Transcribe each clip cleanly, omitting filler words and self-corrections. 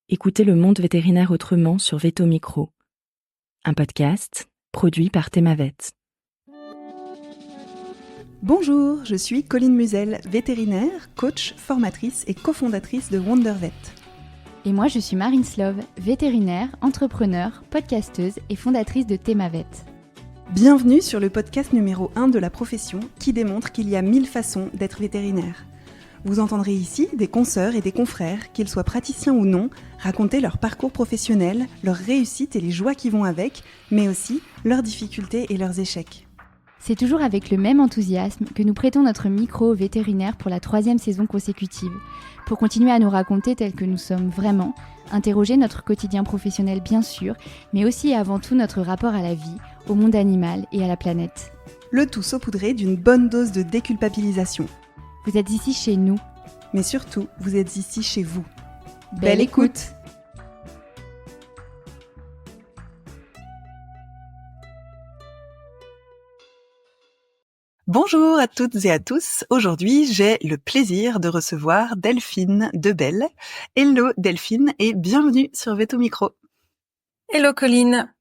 Écoutez le monde vétérinaire autrement sur Veto Micro, un podcast produit par Thémavet. Bonjour, je suis Colline Musel, vétérinaire, coach, formatrice et cofondatrice de WonderVet. Et moi je suis Marine Slove, vétérinaire, entrepreneur, podcasteuse et fondatrice de Thémavet. Bienvenue sur le podcast numéro 1 de la profession qui démontre qu'il y a 1000 façons d'être vétérinaire. Vous entendrez ici des consoeurs et des confrères, qu'ils soient praticiens ou non, raconter leur parcours professionnel, leurs réussites et les joies qui vont avec, mais aussi leurs difficultés et leurs échecs. C'est toujours avec le même enthousiasme que nous prêtons notre micro aux vétérinaires pour la 3e saison consécutive, pour continuer à nous raconter tels que nous sommes vraiment, interroger notre quotidien professionnel bien sûr, mais aussi et avant tout notre rapport à la vie, au monde animal et à la planète. Le tout saupoudré d'une bonne dose de déculpabilisation. Vous êtes ici chez nous. Mais surtout, vous êtes ici chez vous. Belle écoute! Bonjour à toutes et à tous. Aujourd'hui, j'ai le plaisir de recevoir Delphine Debelle. Hello Delphine et bienvenue sur Veto Micro. Hello Colline.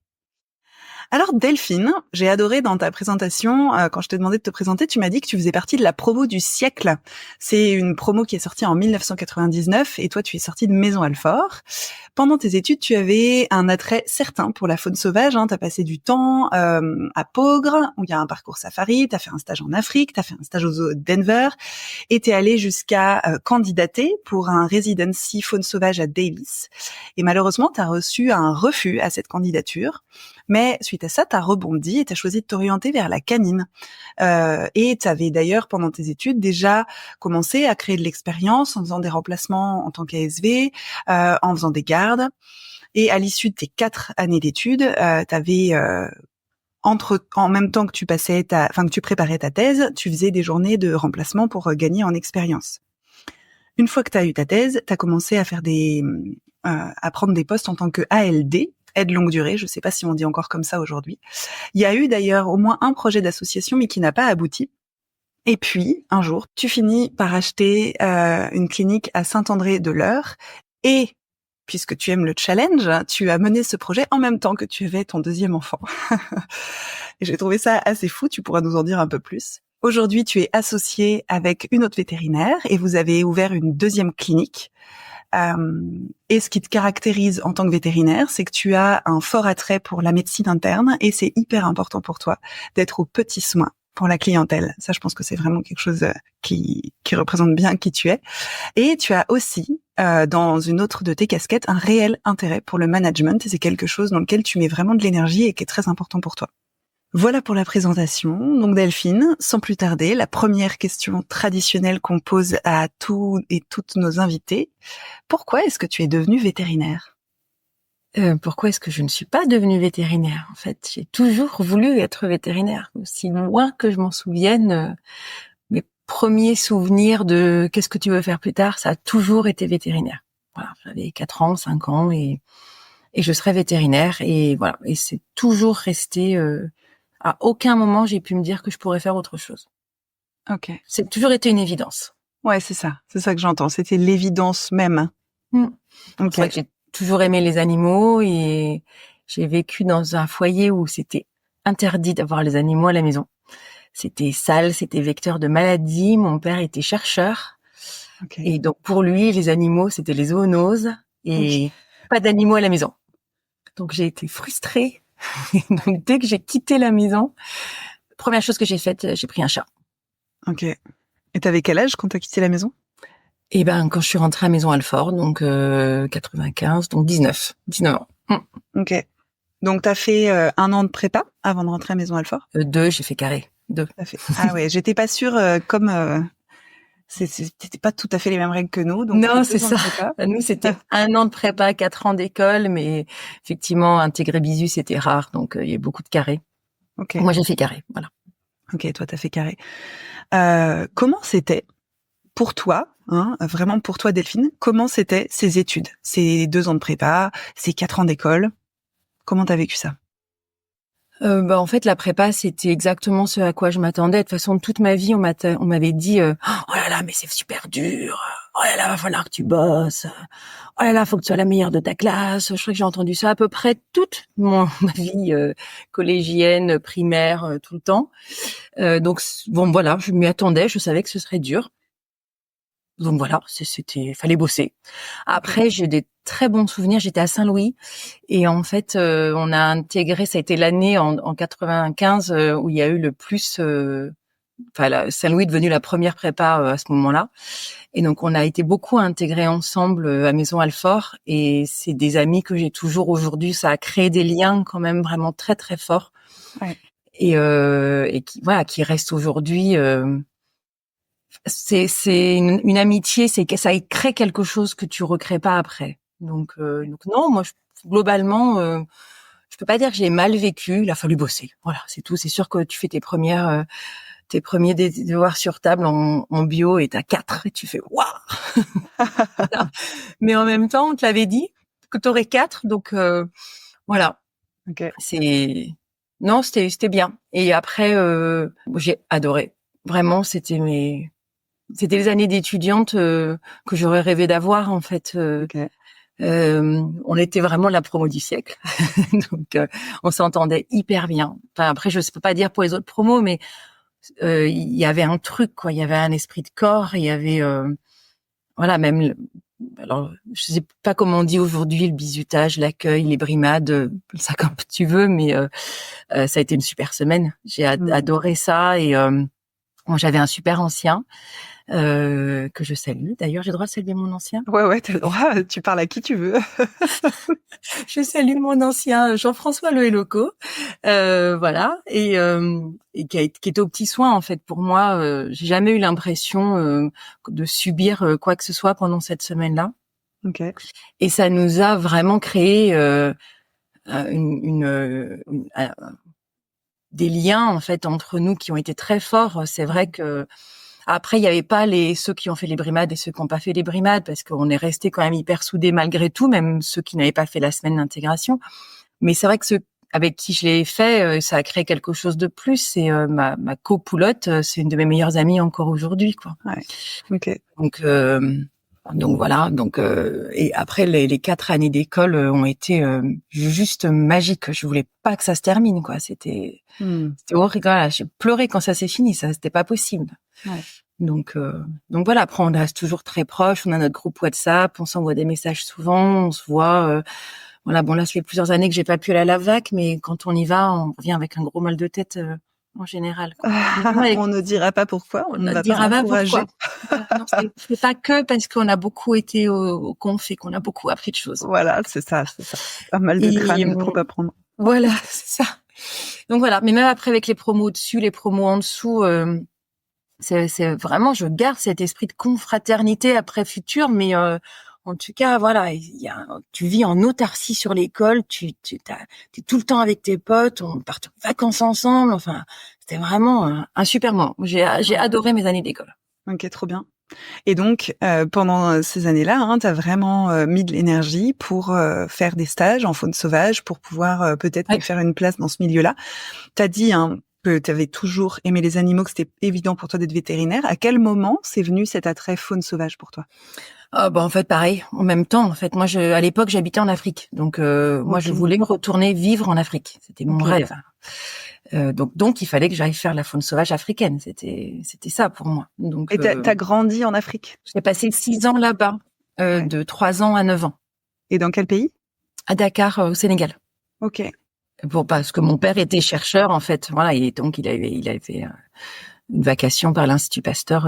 Alors Delphine, j'ai adoré dans ta présentation, quand je t'ai demandé de te présenter, tu m'as dit que tu faisais partie de la promo du siècle. C'est une promo qui est sortie en 1999 et toi tu es sortie de Maison Alfort. Pendant tes études, tu avais un attrait certain pour la faune sauvage. Tu as passé du temps à Pogre, où il y a un parcours safari, tu as fait un stage en Afrique, tu as fait un stage au zoo de Denver et tu es allée jusqu'à candidater pour un residency faune sauvage à Davis. Et malheureusement, tu as reçu un refus à cette candidature. Mais suite à ça, tu as rebondi et tu as choisi de t'orienter vers la canine. Et tu avais d'ailleurs, pendant tes études, déjà commencé à créer de l'expérience en faisant des remplacements en tant qu'ASV, en faisant des gardes. Et à l'issue de tes 4 années d'études, tu avais... en même temps que que tu préparais ta thèse, tu faisais des journées de remplacement pour gagner en expérience. Une fois que tu as eu ta thèse, tu as commencé à faire à prendre des postes en tant que ALD, aide longue durée, je ne sais pas si on dit encore comme ça aujourd'hui. Il y a eu d'ailleurs au moins un projet d'association, mais qui n'a pas abouti. Et puis, un jour, tu finis par acheter une clinique à Saint-André-de-l'Eure. Et, puisque tu aimes le challenge, tu as mené ce projet en même temps que tu avais ton 2e enfant. Et j'ai trouvé ça assez fou, tu pourras nous en dire un peu plus. Aujourd'hui, tu es associée avec une autre vétérinaire et vous avez ouvert une 2e clinique. Et ce qui te caractérise en tant que vétérinaire, c'est que tu as un fort attrait pour la médecine interne et c'est hyper important pour toi d'être aux petits soins pour la clientèle. Ça, je pense que c'est vraiment quelque chose qui représente bien qui tu es. Et tu as aussi, dans une autre de tes casquettes, un réel intérêt pour le management et c'est quelque chose dans lequel tu mets vraiment de l'énergie et qui est très important pour toi. Voilà pour la présentation. Donc Delphine, sans plus tarder, la première question traditionnelle qu'on pose à tous et toutes nos invités. Pourquoi est-ce que tu es devenue vétérinaire ? Pourquoi est-ce que je ne suis pas devenue vétérinaire ? En fait, j'ai toujours voulu être vétérinaire. Aussi loin que je m'en souvienne, mes premiers souvenirs de qu'est-ce que tu veux faire plus tard, ça a toujours été vétérinaire. Voilà, j'avais 4 ans, 5 ans et je serais vétérinaire et voilà. Et c'est toujours resté... À aucun moment, j'ai pu me dire que je pourrais faire autre chose. Ok. C'est toujours été une évidence. Ouais, c'est ça que j'entends. C'était l'évidence même. Okay. C'est vrai que j'ai toujours aimé les animaux et j'ai vécu dans un foyer où c'était interdit d'avoir les animaux à la maison. C'était sale, c'était vecteur de maladies. Mon père était chercheur. Okay. Et donc pour lui, les animaux, c'était les zoonoses et pas d'animaux à la maison. Donc j'ai été frustrée. Donc dès que j'ai quitté la maison, première chose que j'ai faite, j'ai pris un chat. Ok. Et t'avais quel âge quand t'as quitté la maison ? Eh ben quand je suis rentrée à Maison Alfort, donc 95, donc 19 ans. Ok. Donc t'as fait 1 an de prépa avant de rentrer à Maison Alfort ? 2, j'ai fait carré. 2. Ah ouais, j'étais pas sûre c'était pas tout à fait les mêmes règles que nous. Donc non, c'est ça. Nous, c'était 1 an de prépa, 4 ans d'école, mais effectivement, intégrer Bisu, c'était rare, donc il y a beaucoup de carré. Okay. Moi, j'ai fait carré, voilà. Ok, toi, t'as fait carré. Comment c'était pour toi, vraiment pour toi, Delphine, comment c'était ces études, ces 2 ans de prépa, ces 4 ans d'école ? Comment t'as vécu ça ? En fait, la prépa, c'était exactement ce à quoi je m'attendais. De toute façon, toute ma vie, on m'avait dit oh là là, mais c'est super dur. oh là là, va falloir que tu bosses. Oh là là, faut que tu sois la meilleure de ta classe. Je crois que j'ai entendu ça à peu près toute ma vie collégienne, primaire, tout le temps. Donc bon, voilà, je m'y attendais. Je savais que ce serait dur. Donc voilà, fallait bosser. Après, j'ai des très bons souvenirs. J'étais à Saint-Louis et en fait, on a intégré. Ça a été l'année en 95 où il y a eu le plus. Saint-Louis est devenu la première prépa à ce moment-là. Et donc, on a été beaucoup intégrés ensemble à Maison Alfort. Et c'est des amis que j'ai toujours aujourd'hui. Ça a créé des liens quand même vraiment très très forts. Ouais. Et qui restent aujourd'hui. C'est une amitié, c'est que ça crée quelque chose que tu recrées pas après. Donc non, moi globalement, je peux pas dire que j'ai mal vécu. Il a fallu bosser. Voilà, c'est tout. C'est sûr que tu fais tes premiers devoirs sur table en bio et t'as 4 et tu fais waouh. Voilà. Mais en même temps, on te l'avait dit que t'aurais 4, donc voilà. Okay. C'était bien. Et après, j'ai adoré. Vraiment, c'était les années d'étudiante que j'aurais rêvé d'avoir en fait. Okay. On était vraiment la promo du siècle, donc on s'entendait hyper bien. Enfin, après, je peux pas dire pour les autres promos, mais il y avait un truc, quoi. Il y avait un esprit de corps. Il y avait, voilà, même. Alors, je sais pas comment on dit aujourd'hui le bizutage, l'accueil, les brimades, ça comme tu veux, mais ça a été une super semaine. J'ai adoré ça et j'avais un super ancien. Que je salue. D'ailleurs, j'ai le droit de saluer mon ancien. Ouais, t'as le droit. Tu parles à qui tu veux. Je salue mon ancien Jean-François Loco, voilà, et qui était au petit soin en fait. Pour moi, j'ai jamais eu l'impression de subir quoi que ce soit pendant cette semaine-là. Okay. Et ça nous a vraiment créé des liens en fait entre nous qui ont été très forts. C'est vrai que après, il y avait pas ceux qui ont fait les brimades et ceux qui n'ont pas fait les brimades, parce qu'on est restés quand même hyper soudés malgré tout, même ceux qui n'avaient pas fait la semaine d'intégration. Mais c'est vrai que ceux avec qui je l'ai fait, ça a créé quelque chose de plus. Et ma copoulotte, c'est une de mes meilleures amies encore aujourd'hui, quoi. Ouais. Ok. Donc voilà. Et après, les 4 années d'école ont été juste magiques. Je voulais pas que ça se termine, quoi. C'était horrible. Voilà, j'ai pleuré quand ça s'est fini. Ça, c'était pas possible. Ouais. Donc voilà. Après, on reste toujours très proches. On a notre groupe WhatsApp. On s'envoie des messages souvent. On se voit. Voilà. Bon, là, ça fait plusieurs années que j'ai pas pu aller à la VAC, mais quand on y va, on revient avec un gros mal de tête en général, quoi. On ne dira pas pourquoi. On ne dira pas pourquoi. Non, c'est pas que parce qu'on a beaucoup été au conf et qu'on a beaucoup appris de choses. Voilà, c'est ça. Pas mal de crâne pour apprendre. Voilà, c'est ça. Donc voilà. Mais même après, avec les promos au-dessus, les promos en dessous, c'est vraiment, je garde cet esprit de confraternité après futur, mais en tout cas, voilà, tu vis en autarcie sur l'école, t'es tout le temps avec tes potes, on part en vacances ensemble, enfin, c'était vraiment un super moment. J'ai adoré mes années d'école. Ok, trop bien. Et donc, pendant ces années-là, t'as vraiment mis de l'énergie pour faire des stages en faune sauvage, pour pouvoir peut-être faire une place dans ce milieu-là. T'as dit que t'avais toujours aimé les animaux, que c'était évident pour toi d'être vétérinaire. À quel moment c'est venu cet attrait faune sauvage pour toi ? En fait, pareil, en même temps. En fait, moi, à l'époque, j'habitais en Afrique, donc moi, je voulais retourner vivre en Afrique. C'était mon rêve. Donc, il fallait que j'aille faire la faune sauvage africaine. C'était ça pour moi. Donc, et t'as grandi en Afrique ? J'ai passé 6 ans là-bas, de 3 ans à 9 ans. Et dans quel pays ? À Dakar, au Sénégal. Ok. Parce que mon père était chercheur, en fait. Voilà, et donc il avait fait une vacation par l'Institut Pasteur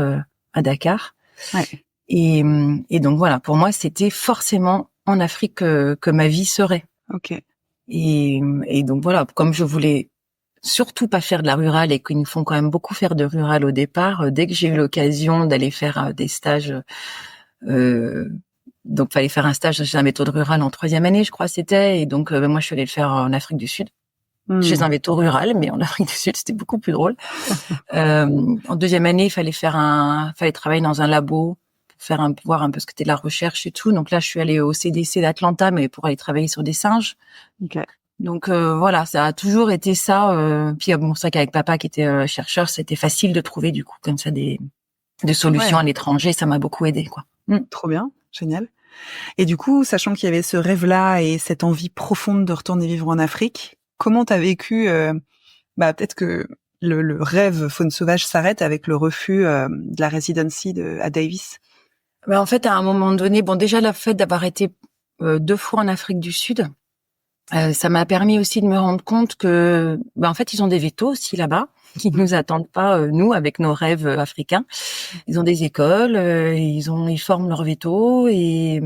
à Dakar. Ouais. Et donc voilà, pour moi, c'était forcément en Afrique que ma vie serait. Ok. Et donc voilà, comme je voulais surtout pas faire de la rurale et qu'ils nous font quand même beaucoup faire de rural au départ, dès que j'ai eu l'occasion d'aller faire des stages, donc fallait faire un stage chez un méthode rural en 3e année, je crois c'était, et donc moi je suis allée le faire en Afrique du Sud. Chez un véto rural, mais en Afrique du Sud, c'était beaucoup plus drôle. En 2e année, il fallait travailler dans un labo, voir un peu ce que c'était de la recherche et tout. Donc là, je suis allée au CDC d'Atlanta, mais pour aller travailler sur des singes. Okay. Donc voilà, ça a toujours été ça. Puis bon, c'est vrai qu'avec papa qui était chercheur, c'était facile de trouver du coup comme ça des solutions à l'étranger. Ça m'a beaucoup aidé, quoi. Trop bien, génial. Et du coup, sachant qu'il y avait ce rêve-là et cette envie profonde de retourner vivre en Afrique, comment t'as vécu peut-être que le rêve faune sauvage s'arrête avec le refus de la residency à Davis. En fait, à un moment donné, déjà le fait d'avoir été 2 fois en Afrique du Sud, ça m'a permis aussi de me rendre compte que, en fait, ils ont des vétos aussi là-bas, qui nous attendent pas nous avec nos rêves africains. Ils ont des écoles, ils forment leurs vétos et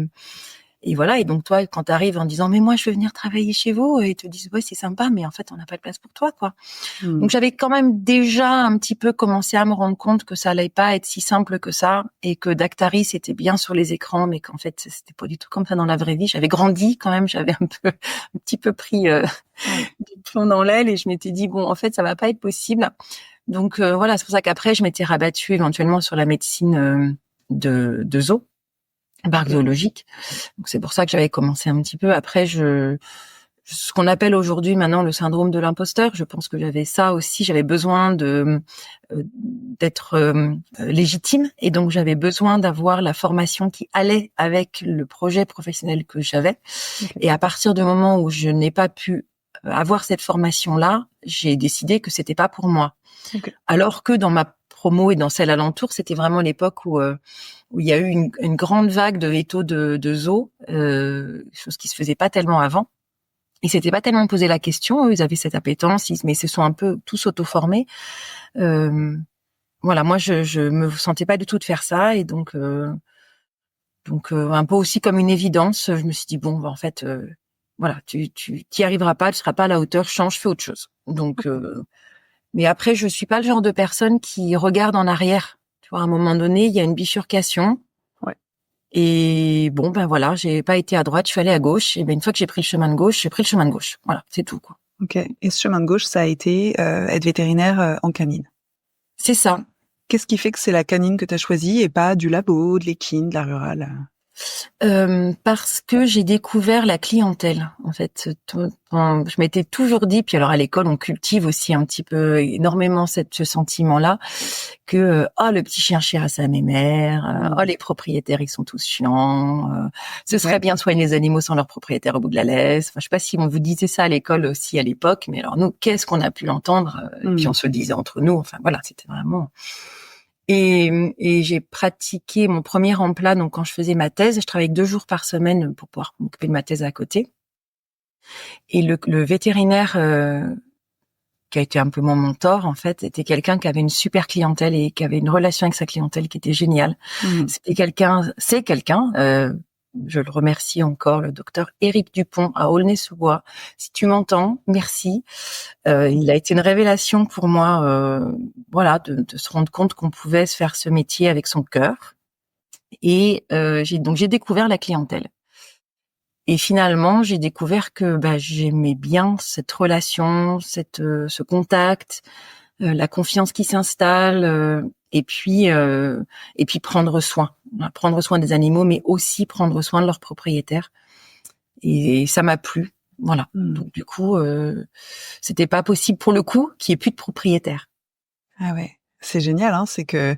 voilà. Et donc toi, quand t'arrives en disant mais moi je veux venir travailler chez vous, et ils te disent ouais c'est sympa, mais en fait on n'a pas de place pour toi quoi. Donc j'avais quand même déjà un petit peu commencé à me rendre compte que ça allait pas être si simple que ça, et que Dactari c'était bien sur les écrans, mais qu'en fait c'était pas du tout comme ça dans la vraie vie. J'avais grandi quand même, j'avais un petit peu pris du plomb dans l'aile, et je m'étais dit bon en fait ça va pas être possible. Donc voilà, c'est pour ça qu'après je m'étais rabattue éventuellement sur la médecine de zoo. Parc zoologique. Donc c'est pour ça que j'avais commencé un petit peu. Après, ce qu'on appelle aujourd'hui maintenant le syndrome de l'imposteur. Je pense que j'avais ça aussi. J'avais besoin d'être légitime, et donc j'avais besoin d'avoir la formation qui allait avec le projet professionnel que j'avais. Okay. Et à partir du moment où je n'ai pas pu avoir cette formation-là, j'ai décidé que c'était pas pour moi. Okay. Alors que dans ma promo et dans celle alentour, c'était vraiment l'époque où il y a eu une grande vague de vétos de zoo, chose qui se faisait pas tellement avant. Ils s'étaient pas tellement posé la question, eux, ils avaient cette appétence, mais ils se sont un peu tous auto-formés. Voilà, moi je me sentais pas du tout de faire ça, et donc un peu aussi comme une évidence, je me suis dit bon, en fait, voilà, tu t'y arriveras pas, tu seras pas à la hauteur, change, fais autre chose. Donc mais après, je suis pas le genre de personne qui regarde en arrière. Tu vois, à un moment donné, il y a une bifurcation. Ouais. Et bon, voilà, j'ai pas été à droite, je suis allée à gauche. Et une fois que j'ai pris le chemin de gauche, j'ai pris le chemin de gauche. Voilà, c'est tout, quoi. Ok. Et ce chemin de gauche, ça a été être vétérinaire en canine. C'est ça. Qu'est-ce qui fait que c'est la canine que tu as choisie et pas du labo, de l'équine, de la rurale? Parce que j'ai découvert la clientèle, en fait. Je m'étais toujours dit, puis alors à l'école on cultive aussi un petit peu énormément ce sentiment-là, que le petit chien chira sa mémère, les propriétaires ils sont tous chiants, ce serait bien de soigner les animaux sans leur propriétaire au bout de la laisse. Enfin, je sais pas si on vous disait ça à l'école aussi à l'époque, mais alors nous, qu'est-ce qu'on a pu entendre, et puis on se le disait entre nous. Enfin voilà, c'était vraiment. Et j'ai pratiqué mon premier emploi, donc quand je faisais ma thèse, je travaillais 2 jours par semaine pour pouvoir m'occuper de ma thèse à côté. Et le vétérinaire qui a été un peu mon mentor, en fait, était quelqu'un qui avait une super clientèle et qui avait une relation avec sa clientèle qui était géniale. C'est quelqu'un, je le remercie encore, le docteur Éric Dupont à Aulnay-sous-Bois. Si tu m'entends, merci. Il a été une révélation pour moi, de se rendre compte qu'on pouvait se faire ce métier avec son cœur. Et j'ai découvert la clientèle. Et finalement, j'ai découvert que j'aimais bien cette relation, ce contact, la confiance qui s'installe. Et puis prendre soin des animaux, mais aussi prendre soin de leurs propriétaires. Et ça m'a plu, voilà. Donc du coup, c'était pas possible pour le coup qu'il y ait plus de propriétaires. Ah ouais, c'est génial, hein. C'est que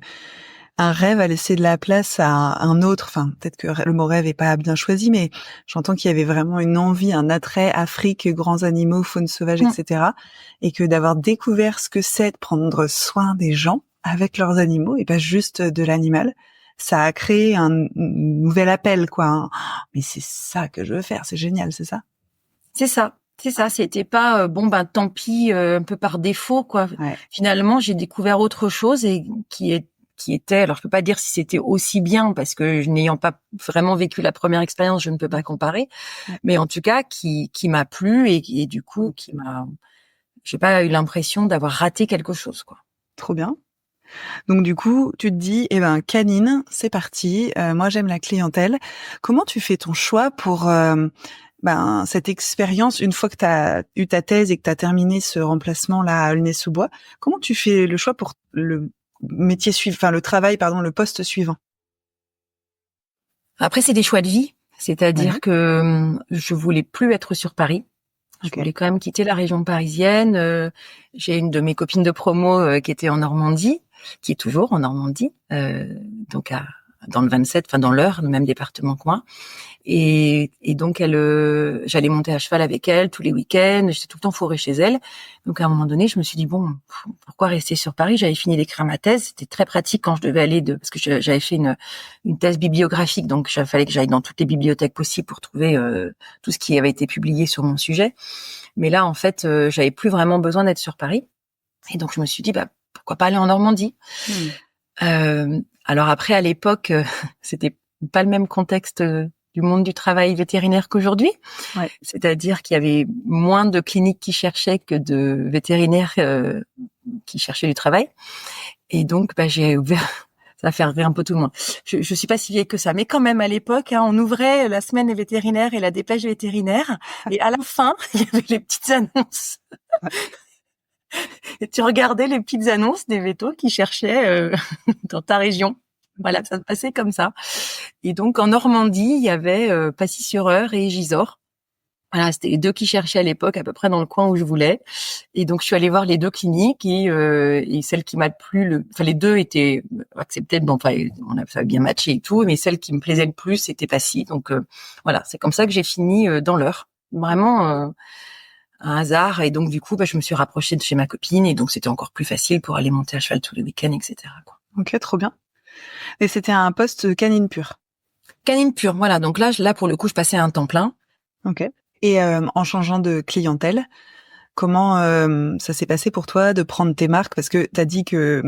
un rêve a laissé de la place à un autre. Enfin, peut-être que le mot rêve est pas bien choisi, mais j'entends qu'il y avait vraiment une envie, un attrait Afrique, grands animaux, faune sauvage, etc. Et que d'avoir découvert ce que c'est de prendre soin des gens avec leurs animaux et pas juste de l'animal, ça a créé un nouvel appel, quoi. Mais c'est ça que je veux faire, c'est génial, c'est ça? C'est ça. C'était pas tant pis, un peu par défaut, quoi. Ouais. Finalement, j'ai découvert autre chose et qui était, alors je peux pas dire si c'était aussi bien parce que n'ayant pas vraiment vécu la première expérience, je ne peux pas comparer, mais en tout cas qui m'a plu et du coup j'ai pas eu l'impression d'avoir raté quelque chose, quoi. Trop bien. Donc du coup, tu te dis, canine, c'est parti. Moi, j'aime la clientèle. Comment tu fais ton choix pour cette expérience une fois que tu as eu ta thèse et que tu as terminé ce remplacement-là à Aulnay-sous-Bois? Comment tu fais le choix pour le métier suivant, le poste suivant? Après, c'est des choix de vie. C'est-à-dire que je voulais plus être sur Paris. Je voulais quand même quitter la région parisienne. J'ai une de mes copines de promo qui était en Normandie, qui est toujours en Normandie, donc dans le 27, enfin dans l'Eure, le même département que moi. Et donc j'allais monter à cheval avec elle tous les week-ends. J'étais tout le temps fourrée chez elle. Donc à un moment donné, je me suis dit bon, pourquoi rester sur Paris? J'avais fini d'écrire ma thèse. C'était très pratique quand je devais aller parce que j'avais fait une thèse bibliographique, donc il fallait que j'aille dans toutes les bibliothèques possibles pour trouver tout ce qui avait été publié sur mon sujet. Mais là, en fait, j'avais plus vraiment besoin d'être sur Paris. Et donc je me suis dit pourquoi pas aller en Normandie. Alors après, à l'époque, c'était pas le même contexte du monde du travail vétérinaire qu'aujourd'hui. Ouais. C'est-à-dire qu'il y avait moins de cliniques qui cherchaient que de vétérinaires qui cherchaient du travail. Et donc, j'ai ouvert. Ça va faire rire un peu tout le monde. Je suis pas si vieille que ça, mais quand même à l'époque, on ouvrait la semaine des vétérinaires et la dépêche vétérinaire, et à la fin, il y avait les petites annonces. Et tu regardais les petites annonces des vétos qui cherchaient dans ta région. Voilà, ça se passait comme ça. Et donc en Normandie, il y avait Pacy-sur-Eure et Gisors. Voilà, c'était les deux qui cherchaient à l'époque, à peu près dans le coin où je voulais. Et donc je suis allée voir les deux cliniques et celle qui m'a plu, les deux étaient acceptées. Bon, ça a bien matché et tout, mais celle qui me plaisait le plus, c'était Pacy. Donc voilà, c'est comme ça que j'ai fini dans l'Eure. Vraiment un hasard. Et donc du coup, je me suis rapprochée de chez ma copine et donc c'était encore plus facile pour aller monter à cheval tous les week-ends, etc. quoi. Ok, trop bien. Et c'était un poste canine pure. Canine pure, voilà. Donc là pour le coup, je passais à un temps plein. Ok. Et en changeant de clientèle, comment ça s'est passé pour toi de prendre tes marques? Parce que t'as dit que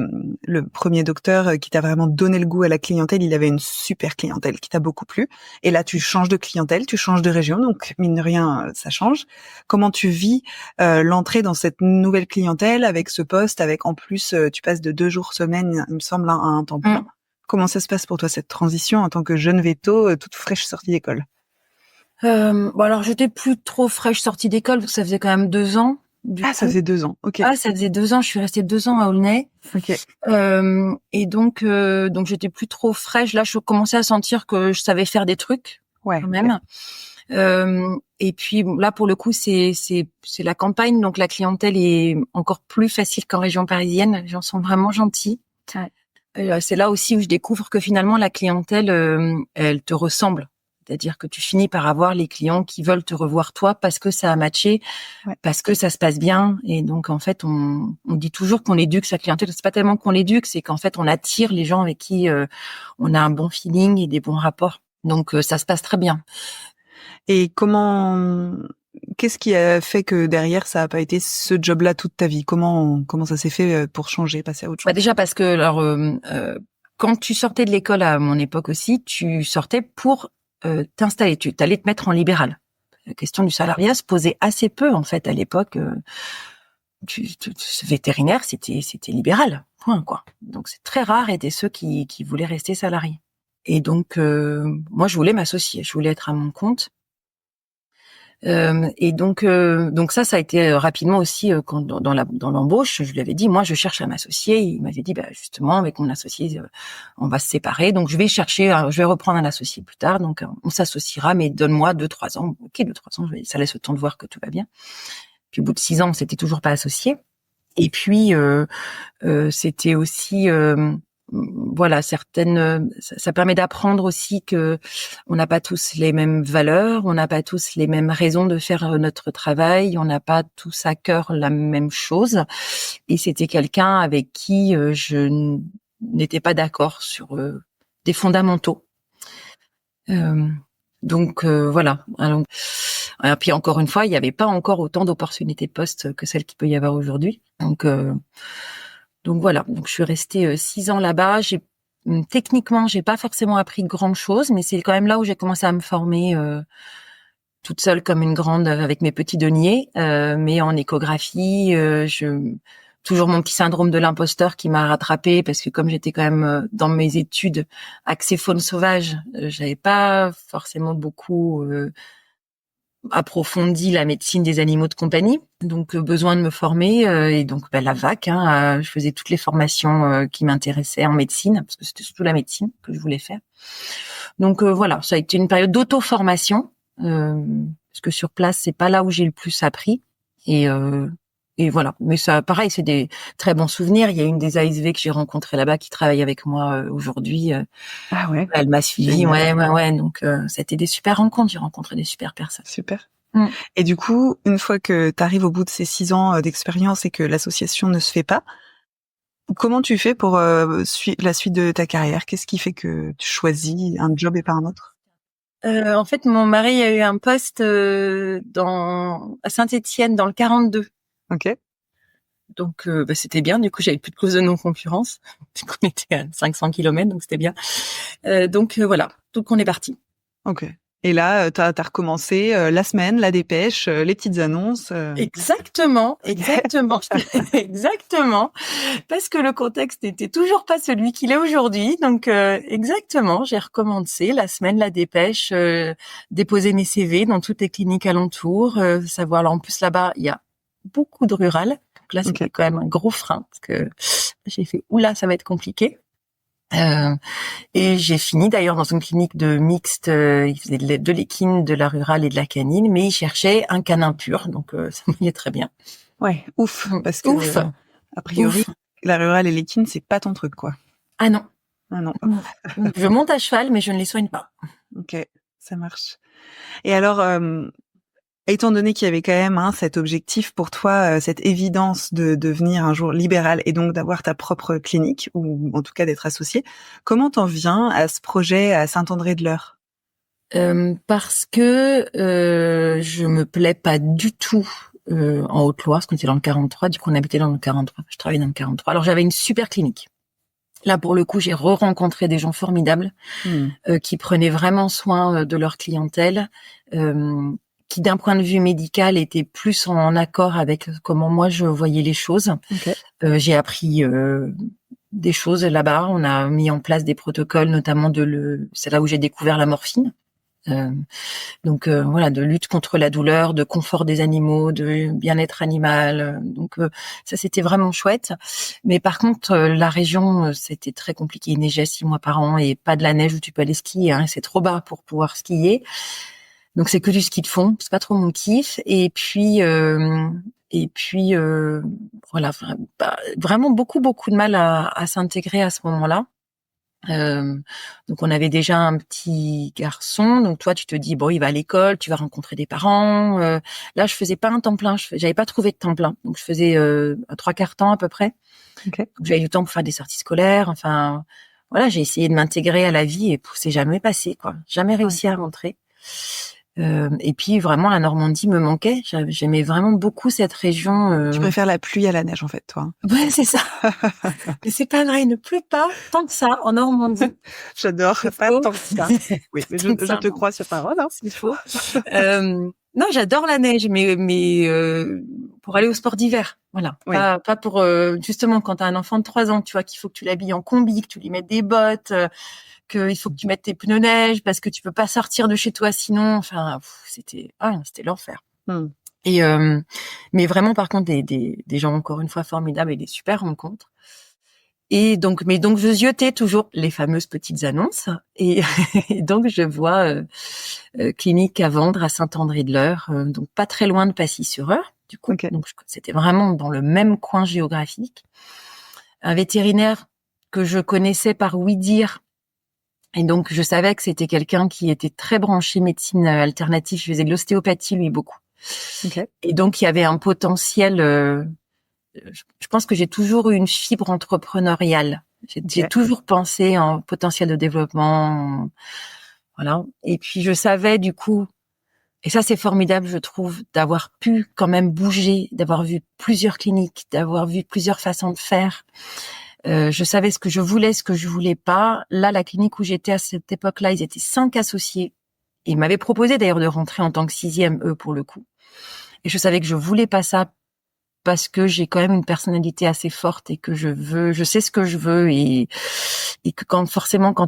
le premier docteur qui t'a vraiment donné le goût à la clientèle, il avait une super clientèle qui t'a beaucoup plu. Et là, tu changes de clientèle, tu changes de région, donc mine de rien, ça change. Comment tu vis l'entrée dans cette nouvelle clientèle avec ce poste, avec en plus, tu passes de 2 jours semaine, il me semble, à un temps plein. Comment ça se passe pour toi, cette transition en tant que jeune véto, toute fraîche sortie d'école? Alors j'étais plus trop fraîche sortie d'école, parce que ça faisait quand même 2 ans. Ça faisait 2 ans, ok. Ah, ça faisait 2 ans, je suis restée 2 ans à Aulnay. Ok. Et donc j'étais plus trop fraîche. Là, je commençais à sentir que je savais faire des trucs, Ouais, quand même. Et puis là, pour le coup, c'est la campagne, donc la clientèle est encore plus facile qu'en région parisienne. Les gens sont vraiment gentils. Ouais. C'est là aussi où je découvre que finalement la clientèle, elle te ressemble. C'est-à-dire que tu finis par avoir les clients qui veulent te revoir toi parce que ça a matché, parce que ça se passe bien. Et donc en fait, on dit toujours qu'on éduque sa clientèle. C'est pas tellement qu'on l'éduque, c'est qu'en fait on attire les gens avec qui on a un bon feeling et des bons rapports. Donc ça se passe très bien. Et qu'est-ce qui a fait que derrière ça a pas été ce job-là toute ta vie? Comment ça s'est fait pour changer, passer à autre chose? Déjà parce que quand tu sortais de l'école à mon époque aussi, tu sortais pour t'installer. Tu allais te mettre en libéral. La question du salariat se posait assez peu en fait à l'époque. Vétérinaire, c'était libéral, point quoi. Donc c'est très rare étaient ceux qui voulaient rester salariés. Et donc moi je voulais m'associer, je voulais être à mon compte. Et donc ça a été rapidement aussi quand dans l'embauche, je lui avais dit moi je cherche à m'associer. Il m'avait dit justement avec mon associé on va se séparer, donc je vais reprendre un associé plus tard, donc on s'associera, mais donne-moi 2-3 ans. Ok, 2-3 ans, ça laisse le temps de voir que tout va bien. Puis au bout de 6 ans, on s'était toujours pas associé. Et puis c'était aussi voilà, ça permet d'apprendre aussi que on n'a pas tous les mêmes valeurs, on n'a pas tous les mêmes raisons de faire notre travail, on n'a pas tous à cœur la même chose. Et c'était quelqu'un avec qui je n'étais pas d'accord sur des fondamentaux. Donc voilà. Alors, et puis encore une fois, il n'y avait pas encore autant d'opportunités de poste que celles qu'il peut y avoir aujourd'hui. Donc voilà, donc je suis restée 6 ans là-bas. Techniquement, j'ai pas forcément appris grand chose, mais c'est quand même là où j'ai commencé à me former toute seule comme une grande avec mes petits deniers, mais en échographie, toujours mon petit syndrome de l'imposteur qui m'a rattrapée parce que comme j'étais quand même dans mes études axées faune sauvage, j'avais pas forcément beaucoup approfondi la médecine des animaux de compagnie, donc besoin de me former et donc la VAC, je faisais toutes les formations qui m'intéressaient en médecine parce que c'était surtout la médecine que je voulais faire. Donc voilà, ça a été une période d'auto-formation parce que sur place c'est pas là où j'ai le plus appris et et voilà. Mais ça, pareil, c'est des très bons souvenirs. Il y a une des ASV que j'ai rencontrées là-bas qui travaille avec moi aujourd'hui. Ah ouais. Elle m'a suivi. Génial. Ouais. Donc, c'était des super rencontres. J'ai rencontré des super personnes. Super. Mm. Et du coup, une fois que tu arrives au bout de ces 6 ans d'expérience et que l'association ne se fait pas, comment tu fais pour la suite de ta carrière? Qu'est-ce qui fait que tu choisis un job et pas un autre? En fait, mon mari a eu un poste à Saint-Étienne dans le 42. Ok. Donc, c'était bien. Du coup, j'avais plus de clause de non-concurrence. Du coup, on était à 500 kilomètres, donc c'était bien. Donc, voilà. Donc, on est parti. Ok. Et là, t'as recommencé la semaine, la dépêche, les petites annonces. Exactement. Exactement. Parce que le contexte n'était toujours pas celui qu'il est aujourd'hui. Donc, exactement, j'ai recommencé la semaine, la dépêche, déposer mes CV dans toutes les cliniques alentours, savoir. Là, en plus, là-bas, il y a beaucoup de rural. Donc là, c'était quand même un gros frein parce que j'ai fait, oula, ça va être compliqué. Et j'ai fini d'ailleurs dans une clinique de mixte, ils faisaient de l'équine, de la rurale et de la canine, mais ils cherchaient un canin pur, donc ça m'allait très bien. Ouais, ouf, parce que Ouf. a priori, Ouf. la rurale et l'équine, c'est pas ton truc, quoi. Ah non. Ah non. Je monte à cheval, mais je ne les soigne pas. Ok, ça marche. Et alors, étant donné qu'il y avait quand même cet objectif pour toi, cette évidence de devenir un jour libéral et donc d'avoir ta propre clinique, ou en tout cas d'être associé, comment t'en viens à ce projet à Saint-André-de-l'Eure? Parce que je me plais pas du tout en Haute-Loire, parce qu'on était dans le 43, du coup on habitait dans le 43, je travaillais dans le 43. Alors j'avais une super clinique. Là pour le coup j'ai rencontré des gens formidables qui prenaient vraiment soin de leur clientèle, qui d'un point de vue médical étaient plus en accord avec comment moi je voyais les choses. Okay. J'ai appris des choses là-bas, on a mis en place des protocoles, notamment c'est là où j'ai découvert la morphine. Donc voilà, de lutte contre la douleur, de confort des animaux, de bien-être animal. Donc ça c'était vraiment chouette. Mais par contre la région c'était très compliqué. Il neigeait 6 mois par an et pas de la neige où tu peux aller skier. Hein, c'est trop bas pour pouvoir skier. Donc c'est que du ski de fond. C'est pas trop mon kiff. Et puis voilà, vraiment beaucoup de mal à s'intégrer à ce moment-là. Donc on avait déjà un petit garçon, donc toi tu te dis bon il va à l'école, tu vas rencontrer des parents. Là je faisais pas un temps plein, j'avais pas trouvé de temps plein, donc je faisais 3/4 temps à peu près. Okay. Donc j'avais du temps pour faire des sorties scolaires. Enfin voilà, j'ai essayé de m'intégrer à la vie et c'est jamais passé quoi, jamais réussi à rentrer. Et puis vraiment la Normandie me manquait. J'aimais vraiment beaucoup cette région. Tu préfères la pluie à la neige en fait, toi. Ouais, c'est ça. Mais c'est pas vrai, il ne pleut pas tant que ça en Normandie. J'adore, C'est pas faux. tant que ça. Oui, mais je te crois sur parole. Hein. C'est faux. Non, j'adore la neige, mais pour aller au sport d'hiver, voilà. Oui. Pas pour justement quand t'as un enfant de 3 ans, tu vois qu'il faut que tu l'habilles en combi, que tu lui mettes des bottes, qu'il faut que tu mettes tes pneus neige parce que tu peux pas sortir de chez toi sinon. Enfin, c'était l'enfer. Et mais vraiment par contre des gens encore une fois formidables et des super rencontres. Et donc je ziotais toujours les fameuses petites annonces et donc je vois clinique à vendre à Saint-André-de-l'Eure, donc pas très loin de Pacy-sur-Eure du coup. Okay. Donc c'était vraiment dans le même coin géographique. Un vétérinaire que je connaissais par ouï-dire. Et donc, je savais que c'était quelqu'un qui était très branché médecine alternative. Je faisais de l'ostéopathie, lui, beaucoup. Okay. Et donc, il y avait un potentiel. Je pense que j'ai toujours eu une fibre entrepreneuriale. J'ai toujours pensé en potentiel de développement. Voilà. Et puis, je savais, du coup, et ça, c'est formidable, je trouve, d'avoir pu quand même bouger, d'avoir vu plusieurs cliniques, d'avoir vu plusieurs façons de faire. Je savais ce que je voulais, ce que je voulais pas. Là, la clinique où j'étais à cette époque-là, ils étaient 5 associés. Et ils m'avaient proposé d'ailleurs de rentrer en tant que 6e, eux, pour le coup. Et je savais que je voulais pas ça parce que j'ai quand même une personnalité assez forte et que je sais ce que je veux et que quand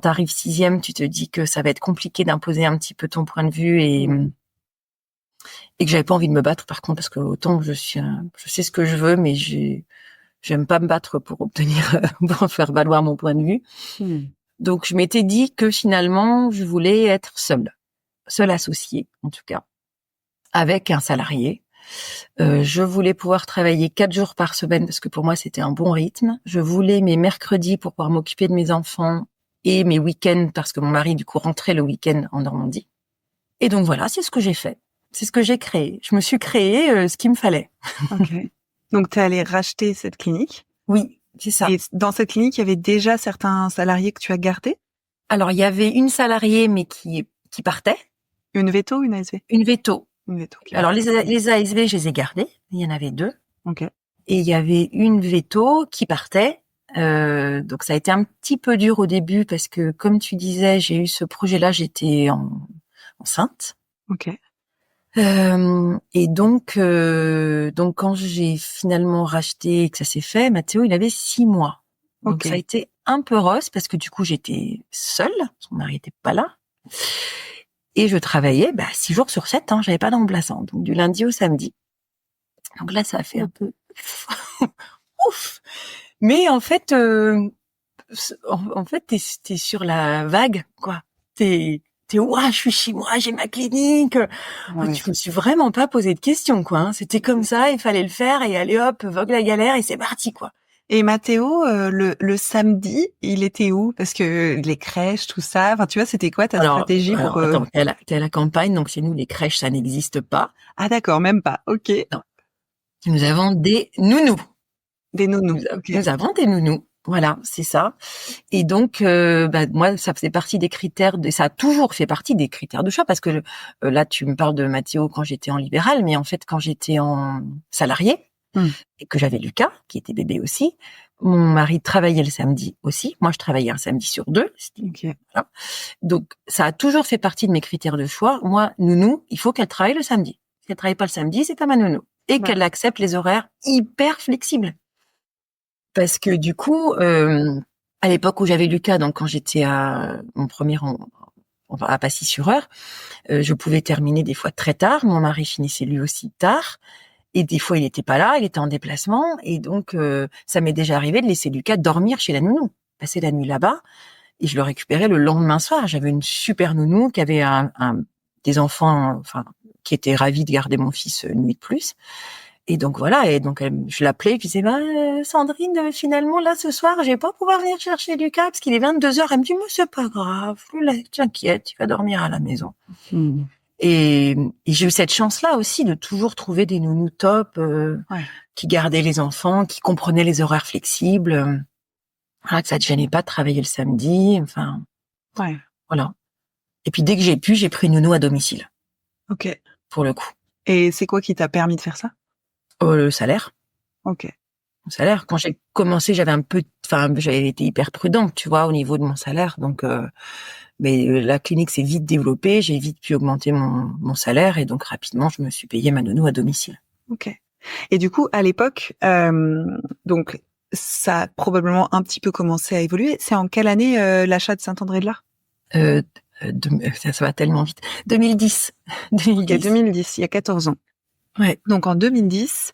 t'arrives 6e, tu te dis que ça va être compliqué d'imposer un petit peu ton point de vue et que j'avais pas envie de me battre par contre parce que autant je sais ce que je veux, mais j'aime pas me battre pour pour faire valoir mon point de vue. Donc, je m'étais dit que finalement, je voulais être seule associée, en tout cas, avec un salarié. Je voulais pouvoir travailler 4 jours par semaine parce que pour moi c'était un bon rythme. Je voulais mes mercredis pour pouvoir m'occuper de mes enfants et mes week-ends parce que mon mari du coup rentrait le week-end en Normandie. Et donc voilà, c'est ce que j'ai fait. C'est ce que j'ai créé. Je me suis créé ce qu'il me fallait. Ok. Donc, t'es allée racheter cette clinique. Oui, c'est ça. Et dans cette clinique, il y avait déjà certains salariés que tu as gardés. Alors il y avait une salariée mais qui partait, Une veto, une ASV. une veto. Une veto. Ok. Alors les ASV, je les ai gardés. Il y en avait 2. Ok. Et il y avait une veto qui partait. Donc ça a été un petit peu dur au début parce que, comme tu disais, j'ai eu ce projet-là, j'étais enceinte. Ok. Et donc quand j'ai finalement racheté et que ça s'est fait, Mathéo, il avait 6 mois. Donc Ok. ça a été un peu rose parce que du coup j'étais seule, son mari était pas là. Et je travaillais 6 jours sur 7, j'avais pas d'emplaçant, donc du lundi au samedi. Donc là, ça a fait un peu ouf. Mais en fait, t'es sur la vague, quoi. T'es ouah, je suis chez moi, j'ai ma clinique. Ouais. Je me suis vraiment pas posé de questions, quoi. Hein. C'était comme ça, il fallait le faire et allez hop, vogue la galère et c'est parti, quoi. Et Mathéo, le samedi, il était où? Parce que les crèches, tout ça. Enfin, tu vois, c'était quoi ta stratégie pour attends, t'es à la campagne, donc chez nous les crèches ça n'existe pas. Ah d'accord, même pas. Ok. Non. Nous avons des nounous. Des nounous. Ok. Nous avons des nounous. Voilà, c'est ça. Et donc, moi, ça faisait partie des critères, ça a toujours fait partie des critères de choix, parce que là, tu me parles de Mathéo quand j'étais en libéral, mais en fait, quand j'étais en salarié, et que j'avais Lucas, qui était bébé aussi, mon mari travaillait le samedi aussi. Moi, je travaillais un samedi sur 2. Ok. Voilà. Donc, ça a toujours fait partie de mes critères de choix. Moi, nounou, il faut qu'elle travaille le samedi. Si elle travaille pas le samedi, c'est pas ma nounou. Et qu'elle accepte les horaires hyper flexibles. Parce que du coup, à l'époque où j'avais Lucas, donc quand j'étais à mon premier à Passy-sur-Eure, je pouvais terminer des fois très tard. Mon mari finissait lui aussi tard. Et des fois, il était pas là, il était en déplacement. Et donc, ça m'est déjà arrivé de laisser Lucas dormir chez la nounou, passer la nuit là-bas. Et je le récupérais le lendemain soir. J'avais une super nounou qui avait des enfants, qui étaient ravis de garder mon fils une nuit de plus. Et donc voilà, je l'appelais, je disais Sandrine, finalement là ce soir, je vais pas pouvoir venir chercher Lucas parce qu'il est 22h. Elle me dit mais c'est pas grave, t'inquiète, il va dormir à la maison. Et j'ai eu cette chance-là aussi de toujours trouver des nounous top qui gardaient les enfants, qui comprenaient les horaires flexibles, voilà, que ça te gênait pas de travailler le samedi, voilà. Et puis dès que j'ai pu, j'ai pris une nounou à domicile. Ok. Pour le coup. Et c'est quoi qui t'a permis de faire ça? Le salaire. Ok. Le salaire. Quand j'ai commencé, j'avais été hyper prudente, tu vois, au niveau de mon salaire. Donc, mais la clinique s'est vite développée, j'ai vite pu augmenter mon salaire et donc rapidement, je me suis payée ma nounou à domicile. Ok. Et du coup, à l'époque, donc ça a probablement un petit peu commencé à évoluer. C'est en quelle année l'achat de Saint-André-de-Lard? Ça va tellement vite. 2010. 2010. Ok, 2010, il y a 14 ans. Ouais. Donc en 2010,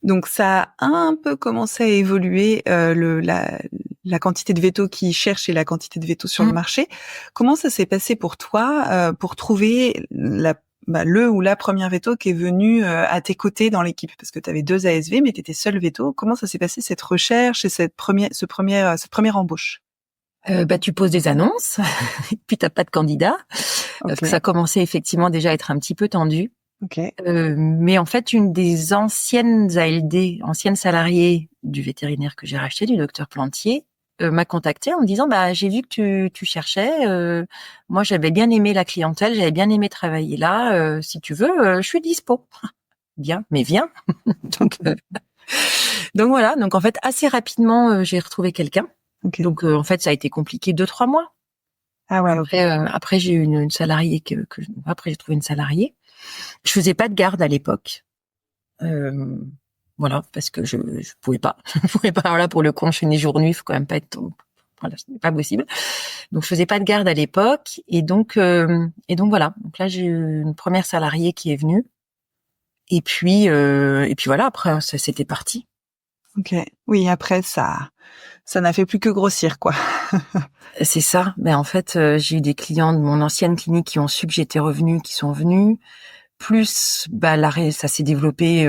donc ça a un peu commencé à évoluer la quantité de vétos qui cherchent et la quantité de vétos sur le marché. Comment ça s'est passé pour toi pour trouver le ou la première veto qui est venue à tes côtés dans l'équipe? Parce que tu avais 2 ASV, mais tu étais seule veto. Comment ça s'est passé cette recherche et cette première embauche? Tu poses des annonces, puis t'as pas de candidat, parce que ça commençait effectivement déjà à être un petit peu tendu. Okay. Mais en fait, une des anciennes ALD, anciennes salariées du vétérinaire que j'ai racheté, du docteur Plantier, m'a contactée en me disant j'ai vu que tu cherchais, moi j'avais bien aimé la clientèle, j'avais bien aimé travailler là, si tu veux, je suis dispo. Bien, mais viens. donc voilà, donc en fait assez rapidement j'ai retrouvé quelqu'un. Okay. Donc en fait ça a été compliqué 2-3 mois. Ah ouais. Après j'ai eu une salariée après j'ai trouvé une salariée. Je faisais pas de garde à l'époque. Voilà, parce que je pouvais pas. Je pouvais pas. Alors là, pour le coup, enchaîner jour-nuit, faut quand même pas être. Voilà, c'est pas possible. Donc, je faisais pas de garde à l'époque. Et donc voilà. Donc là, j'ai eu une première salariée qui est venue. Et puis voilà. Après, c'était parti. Ok. Oui, après ça n'a fait plus que grossir, quoi. C'est ça. En fait, j'ai eu des clients de mon ancienne clinique qui ont su que j'étais revenue, qui sont venus. plus, ça s'est développé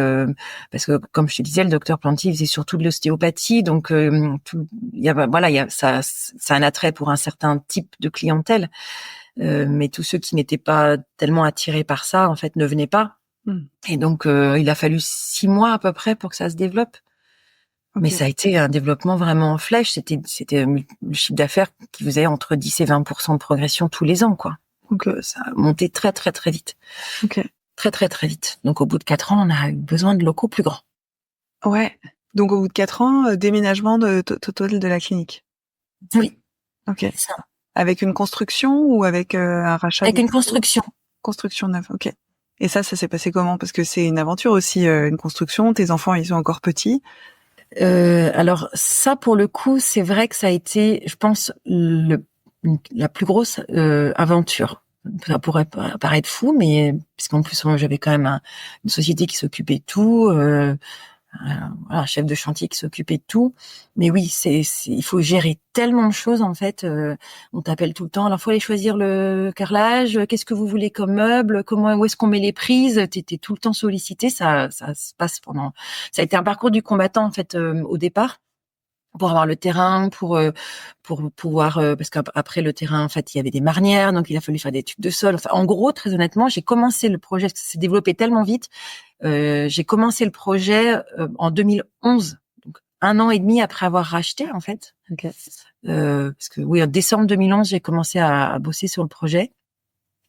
parce que, comme je te disais, le docteur Planty faisait surtout de l'ostéopathie, donc ça, c'est un attrait pour un certain type de clientèle, mais tous ceux qui n'étaient pas tellement attirés par ça, en fait, ne venaient pas. Et donc, il a fallu 6 mois à peu près pour que ça se développe. Okay. Mais ça a été un développement vraiment en flèche. C'était le chiffre d'affaires qui faisait entre 10 et 20% de progression tous les ans, quoi. Donc, ça a monté très, très, très vite. Okay. Très, très, très vite. Donc, au bout de 4 ans, on a eu besoin de locaux plus grands. Ouais. Donc, au bout de 4 ans, déménagement total de la clinique. Oui. Ok. C'est ça. Avec une construction ou avec un rachat? Avec une construction. Construction neuve, ok. Et ça s'est passé comment? Parce que c'est une aventure aussi, une construction. Tes enfants, ils sont encore petits. Alors ça, pour le coup, c'est vrai que ça a été, je pense, la plus grosse aventure. Ça pourrait paraître fou, mais puisqu'en plus j'avais quand même une société qui s'occupait de tout, un chef de chantier qui s'occupait de tout. Mais oui, il faut gérer tellement de choses en fait. On t'appelle tout le temps. Alors faut aller choisir le carrelage. Qu'est-ce que vous voulez comme meuble? Où est-ce qu'on met les prises? T'es tout le temps sollicité. Ça se passe pendant. Ça a été un parcours du combattant en fait au départ. Pour avoir le terrain, pour pouvoir parce qu'après le terrain en fait il y avait des marnières, donc il a fallu faire des études de sol. Enfin, en gros, très honnêtement, j'ai commencé le projet parce que ça s'est développé tellement vite. J'ai commencé le projet en 2011, donc 1 an et demi après avoir racheté en fait. Okay. Parce que oui, en décembre 2011, j'ai commencé à bosser sur le projet.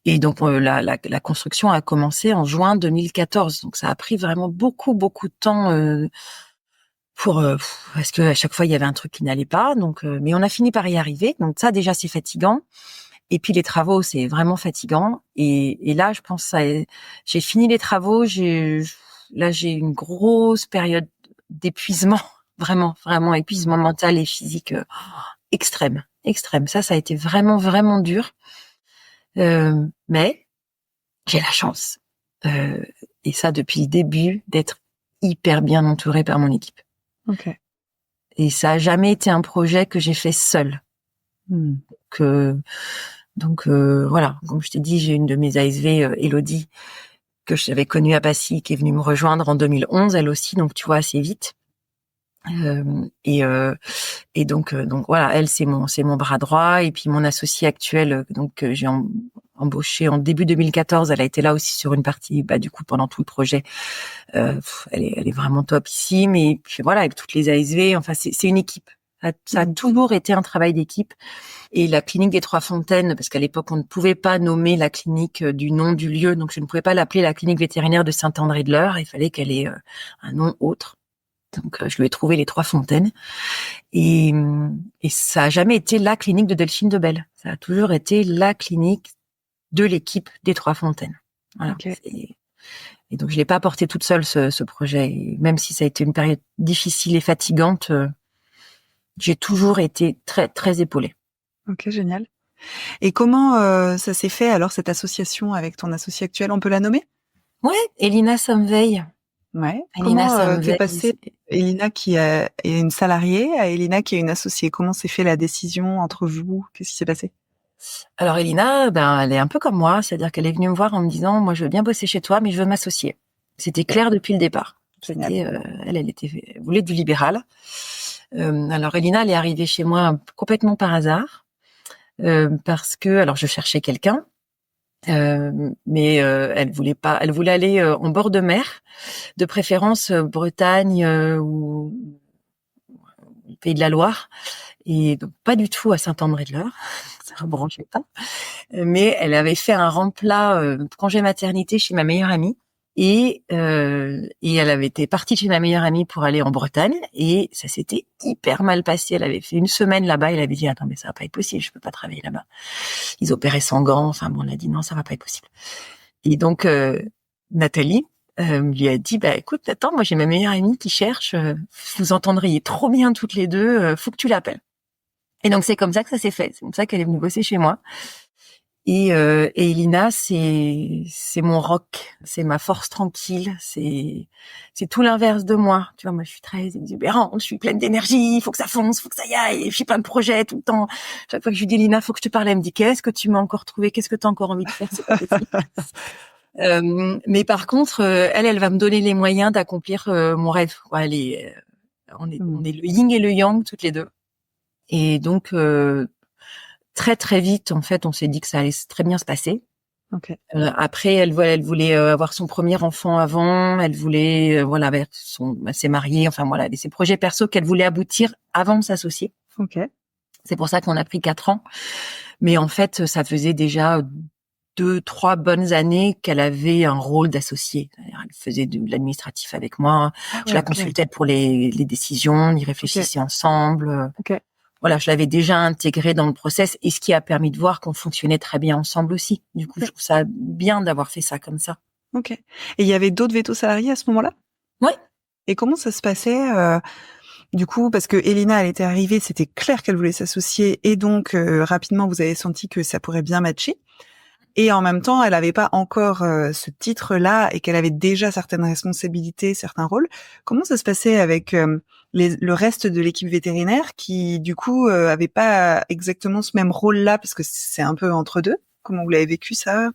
Et donc la construction a commencé en juin 2014. Donc ça a pris vraiment beaucoup de temps. Parce que à chaque fois il y avait un truc qui n'allait pas, donc mais on a fini par y arriver. Donc ça déjà c'est fatigant, et puis les travaux c'est vraiment fatigant. Et là je pense j'ai fini les travaux, j'ai une grosse période d'épuisement, vraiment épuisement mental et physique extrême. Ça a été vraiment dur. Mais j'ai la chance et ça depuis le début d'être hyper bien entourée par mon équipe. Ok. Et ça a jamais été un projet que j'ai fait seule. Donc voilà, comme je t'ai dit, j'ai une de mes ASV, Elodie, que j'avais connue à Passy, qui est venue me rejoindre en 2011, elle aussi, donc tu vois, assez vite. Et donc voilà, elle c'est mon bras droit, et puis mon associé actuel, donc j'ai embauché en début 2014, elle a été là aussi sur une partie, du coup pendant tout le projet. Elle est vraiment top ici, mais puis voilà, avec toutes les ASV, enfin c'est une équipe. Ça a toujours été un travail d'équipe. Et la clinique des Trois Fontaines, parce qu'à l'époque on ne pouvait pas nommer la clinique du nom du lieu, donc je ne pouvais pas l'appeler la clinique vétérinaire de Saint-André-de-l'Eure, il fallait qu'elle ait un nom autre. Donc je lui ai trouvé les Trois Fontaines, et ça a jamais été la clinique de Delphine Debelle. Ça a toujours été la clinique de l'équipe des Trois Fontaines. Voilà. Okay. Et donc je l'ai pas porté toute seule ce projet, et même si ça a été une période difficile et fatigante, j'ai toujours été très très épaulée. Ok, génial. Et comment ça s'est fait alors cette association avec ton associé actuel? On peut la nommer? Ouais, Elina Sommeil. Ouais. Elina Comment t'es passée Elina qui est une salariée à Elina qui est une associée? Comment s'est fait la décision entre vous? Qu'est-ce qui s'est passé? Alors Elina, elle est un peu comme moi, c'est-à-dire qu'elle est venue me voir en me disant, moi je veux bien bosser chez toi, mais je veux m'associer. C'était clair depuis le départ. Elle voulait du libéral. Alors Elina, elle est arrivée chez moi complètement par hasard, parce que alors je cherchais quelqu'un. Mais elle voulait aller en bord de mer, de préférence Bretagne ou le Pays de la Loire, et donc pas du tout à Saint-André-de-l'Eure, ça ne branchait pas. Mais elle avait fait un remplat congé maternité chez ma meilleure amie, et elle avait été partie chez ma meilleure amie pour aller en Bretagne, et ça s'était hyper mal passé. Elle avait fait 1 semaine là-bas, elle avait dit attends mais ça va pas être possible, je peux pas travailler là-bas. Ils opéraient sans gants, enfin bon, on a dit non, ça va pas être possible. Et donc Nathalie lui a dit écoute, attends, moi j'ai ma meilleure amie qui cherche, vous entendriez trop bien toutes les deux, faut que tu l'appelles. Et donc c'est comme ça que ça s'est fait, c'est comme ça qu'elle est venue bosser chez moi. Et Elina, c'est mon rock, c'est ma force tranquille, c'est tout l'inverse de moi. Tu vois, moi je suis très exubérante, je suis pleine d'énergie, il faut que ça fonce, faut que ça y aille, je suis plein de projets tout le temps. Chaque fois que je lui dis Elina, faut que je te parle, elle me dit qu'est-ce que tu m'as encore trouvé, qu'est-ce que tu as encore envie de faire, c'est pas possible. Mais par contre, elle va me donner les moyens d'accomplir mon rêve. Ouais, on est le yin et le yang toutes les deux. Et donc très très vite, en fait, on s'est dit que ça allait très bien se passer. Okay. Après, elle voulait avoir son premier enfant avant. Elle voulait, elle s'est mariée. Enfin voilà, ses projets perso qu'elle voulait aboutir avant de s'associer. Okay. C'est pour ça qu'on a pris 4 ans. Mais en fait, ça faisait déjà 2-3 bonnes années qu'elle avait un rôle d'associée. Elle faisait de l'administratif avec moi. Je la consultais pour les décisions. On y réfléchissait ensemble. Okay. Voilà, je l'avais déjà intégrée dans le process, et ce qui a permis de voir qu'on fonctionnait très bien ensemble aussi. Du coup, je trouve ça bien d'avoir fait ça comme ça. Ok. Et il y avait d'autres vétos salariés à ce moment-là? Ouais. Et comment ça se passait du coup, parce que Elina, elle était arrivée, c'était clair qu'elle voulait s'associer, et donc rapidement, vous avez senti que ça pourrait bien matcher. Et en même temps, elle n'avait pas encore ce titre-là, et qu'elle avait déjà certaines responsabilités, certains rôles. Comment ça se passait avec le reste de l'équipe vétérinaire qui, du coup, avait pas exactement ce même rôle-là, parce que c'est un peu entre deux? Comment vous l'avez vécu, ça?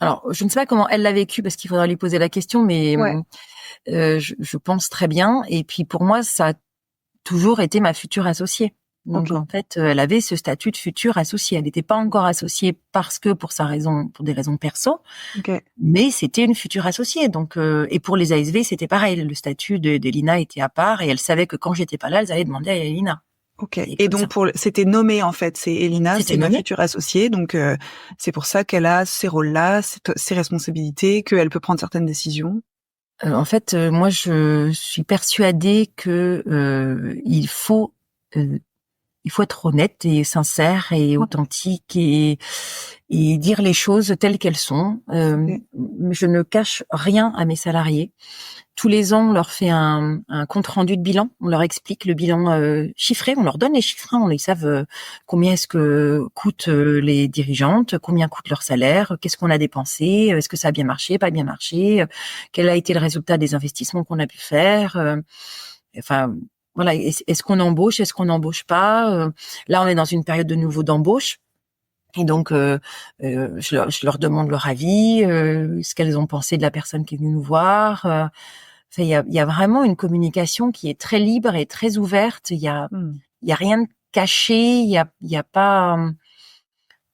Alors, je ne sais pas comment elle l'a vécu, parce qu'il faudra lui poser la question, mais je pense très bien. Et puis, pour moi, ça a toujours été ma future associée. Donc, en fait, elle avait ce statut de future associée. Elle n'était pas encore associée parce que pour des raisons perso, mais c'était une future associée. Donc, et pour les ASV, c'était pareil. Le statut d'Elina était à part, et elle savait que quand j'étais pas là, elles allaient demander à Elina. Ok. Et donc c'était nommé, en fait, c'est Elina, c'est ma future associée, donc c'est pour ça qu'elle a ces rôles-là, ces responsabilités, qu'elle peut prendre certaines décisions. En fait, moi, je suis persuadée que il faut être honnête et sincère et authentique, et dire les choses telles qu'elles sont. Je ne cache rien à mes salariés. Tous les ans, on leur fait un compte rendu de bilan. On leur explique le bilan chiffré. On leur donne les chiffres. Ils savent combien est-ce que coûtent les dirigeantes, combien coûte leur salaire, qu'est-ce qu'on a dépensé, est-ce que ça a bien marché, pas bien marché, quel a été le résultat des investissements qu'on a pu faire. Voilà, est-ce qu'on embauche, est-ce qu'on n'embauche pas. Là, on est dans une période de nouveau d'embauche. Et donc, je leur demande leur avis, ce qu'elles ont pensé de la personne qui est venue nous voir. Il y a vraiment une communication qui est très libre et très ouverte. Il y a rien de caché. Il y a pas,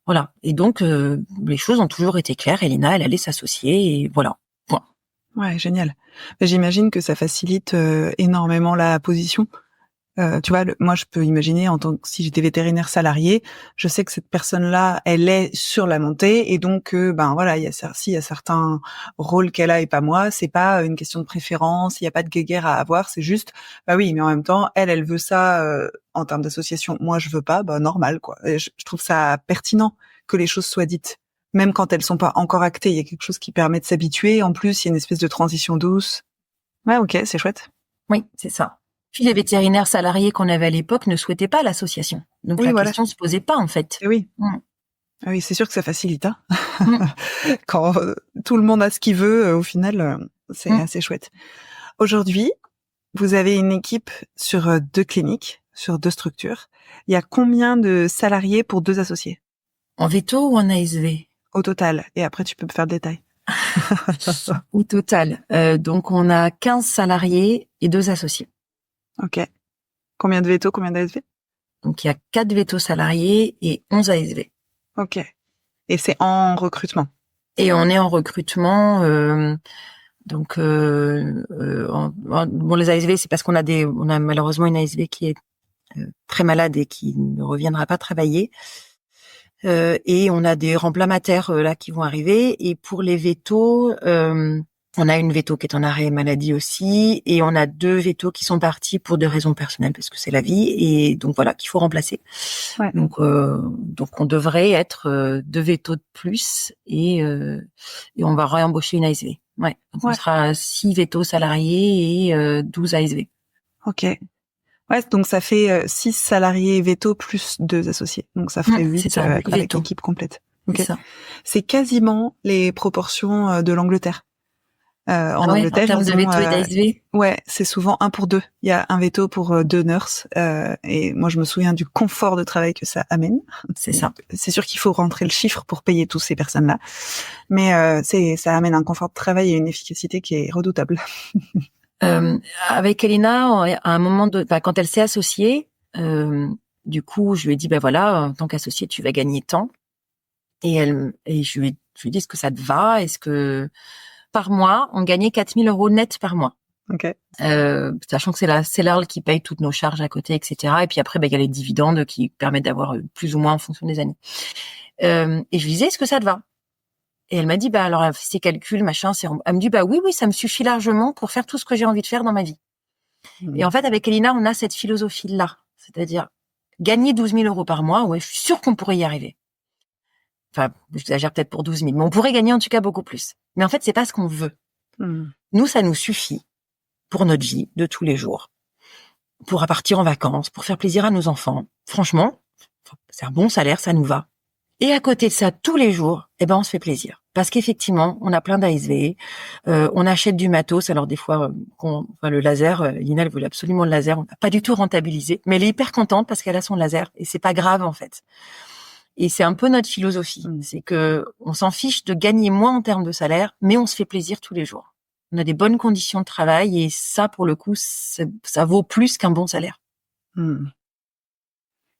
voilà. Et donc, les choses ont toujours été claires. Elina, elle allait s'associer, et voilà. Point. Ouais, génial. J'imagine que ça facilite énormément la position. Tu vois, moi, je peux imaginer, en tant que si j'étais vétérinaire salarié, je sais que cette personne-là, elle est sur la montée, et donc, voilà, il y a certains rôles qu'elle a et pas moi, c'est pas une question de préférence, il y a pas de guéguerre à avoir, c'est juste, bah oui, mais en même temps, elle veut ça en termes d'association, moi je veux pas, normal, quoi. Et je trouve ça pertinent que les choses soient dites, même quand elles sont pas encore actées. Il y a quelque chose qui permet de s'habituer. En plus, il y a une espèce de transition douce. Ouais, ok, c'est chouette. Oui, c'est ça. Puis les vétérinaires salariés qu'on avait à l'époque ne souhaitaient pas l'association. Donc question se posait pas, en fait. Et oui. Ah oui, c'est sûr que ça facilite, hein. Quand tout le monde a ce qu'il veut, au final, c'est assez chouette. Aujourd'hui, vous avez une équipe sur 2 cliniques, sur 2 structures. Il y a combien de salariés pour 2 associés? En veto ou en ASV? Au total. Et après, tu peux me faire le détail. Au total. Donc, on a 15 salariés et 2 associés. Ok. Combien de vétos, combien d'ASV? Donc, il y a 4 vétos salariés et 11 ASV. Ok. Et c'est en recrutement? Et on est en recrutement. Donc, les ASV, c'est parce on a malheureusement une ASV qui est très malade et qui ne reviendra pas travailler. Et on a des remplacements là qui vont arriver. Et pour les vétos, on a une véto qui est en arrêt maladie aussi, et on a 2 vétos qui sont partis pour des raisons personnelles, parce que c'est la vie, et donc voilà, qu'il faut remplacer. Ouais. Donc on devrait être 2 vétos de plus, et on va réembaucher une ASV. Ouais. Donc on sera 6 vétos salariés et 12 ASV. Ok. Ouais, donc ça fait 6 salariés vétos plus 2 associés. Donc ça ferait 8 avec l'équipe complète. Okay. C'est ça. C'est quasiment les proportions de l'Angleterre. En En Angleterre, termes ils de ont, veto et d'ASV. ouais, c'est souvent 1 pour 2. Il y a un veto pour 2 nurses. Et moi, je me souviens du confort de travail que ça amène. C'est ça. C'est sûr qu'il faut rentrer le chiffre pour payer toutes ces personnes-là. Mais ça amène un confort de travail et une efficacité qui est redoutable. Avec Elina, à un moment quand elle s'est associée, du coup, je lui ai dit, voilà, en tant qu'associée, tu vas gagner tant. Et je lui ai dit, est-ce que ça te va? Est-ce que par mois, on gagnait 4 000 € net par mois. Ok. Sachant que c'est l'Earl qui paye toutes nos charges à côté, etc. Et puis après, il y a les dividendes qui permettent d'avoir plus ou moins en fonction des années. Et je lui disais, est-ce que ça te va? Et elle m'a dit, alors, elle fait ses calculs, machin, elle me dit, oui, ça me suffit largement pour faire tout ce que j'ai envie de faire dans ma vie. Et en fait, avec Elina, on a cette philosophie-là. C'est-à-dire, gagner 12 000 € par mois, ouais, je suis sûre qu'on pourrait y arriver. Enfin, j'exagère peut-être pour 12 000, mais on pourrait gagner en tout cas beaucoup plus. Mais en fait, c'est pas ce qu'on veut. Nous, ça nous suffit pour notre vie de tous les jours, pour partir en vacances, pour faire plaisir à nos enfants. Franchement, c'est un bon salaire, ça nous va. Et à côté de ça, tous les jours, on se fait plaisir. Parce qu'effectivement, on a plein d'ASV, on achète du matos. Alors des fois, le laser, Lina, elle voulait absolument le laser. On n'a pas du tout rentabilisé, mais elle est hyper contente parce qu'elle a son laser et c'est pas grave en fait. Et c'est un peu notre philosophie, c'est que on s'en fiche de gagner moins en termes de salaire, mais on se fait plaisir tous les jours. On a des bonnes conditions de travail et ça, pour le coup, ça vaut plus qu'un bon salaire.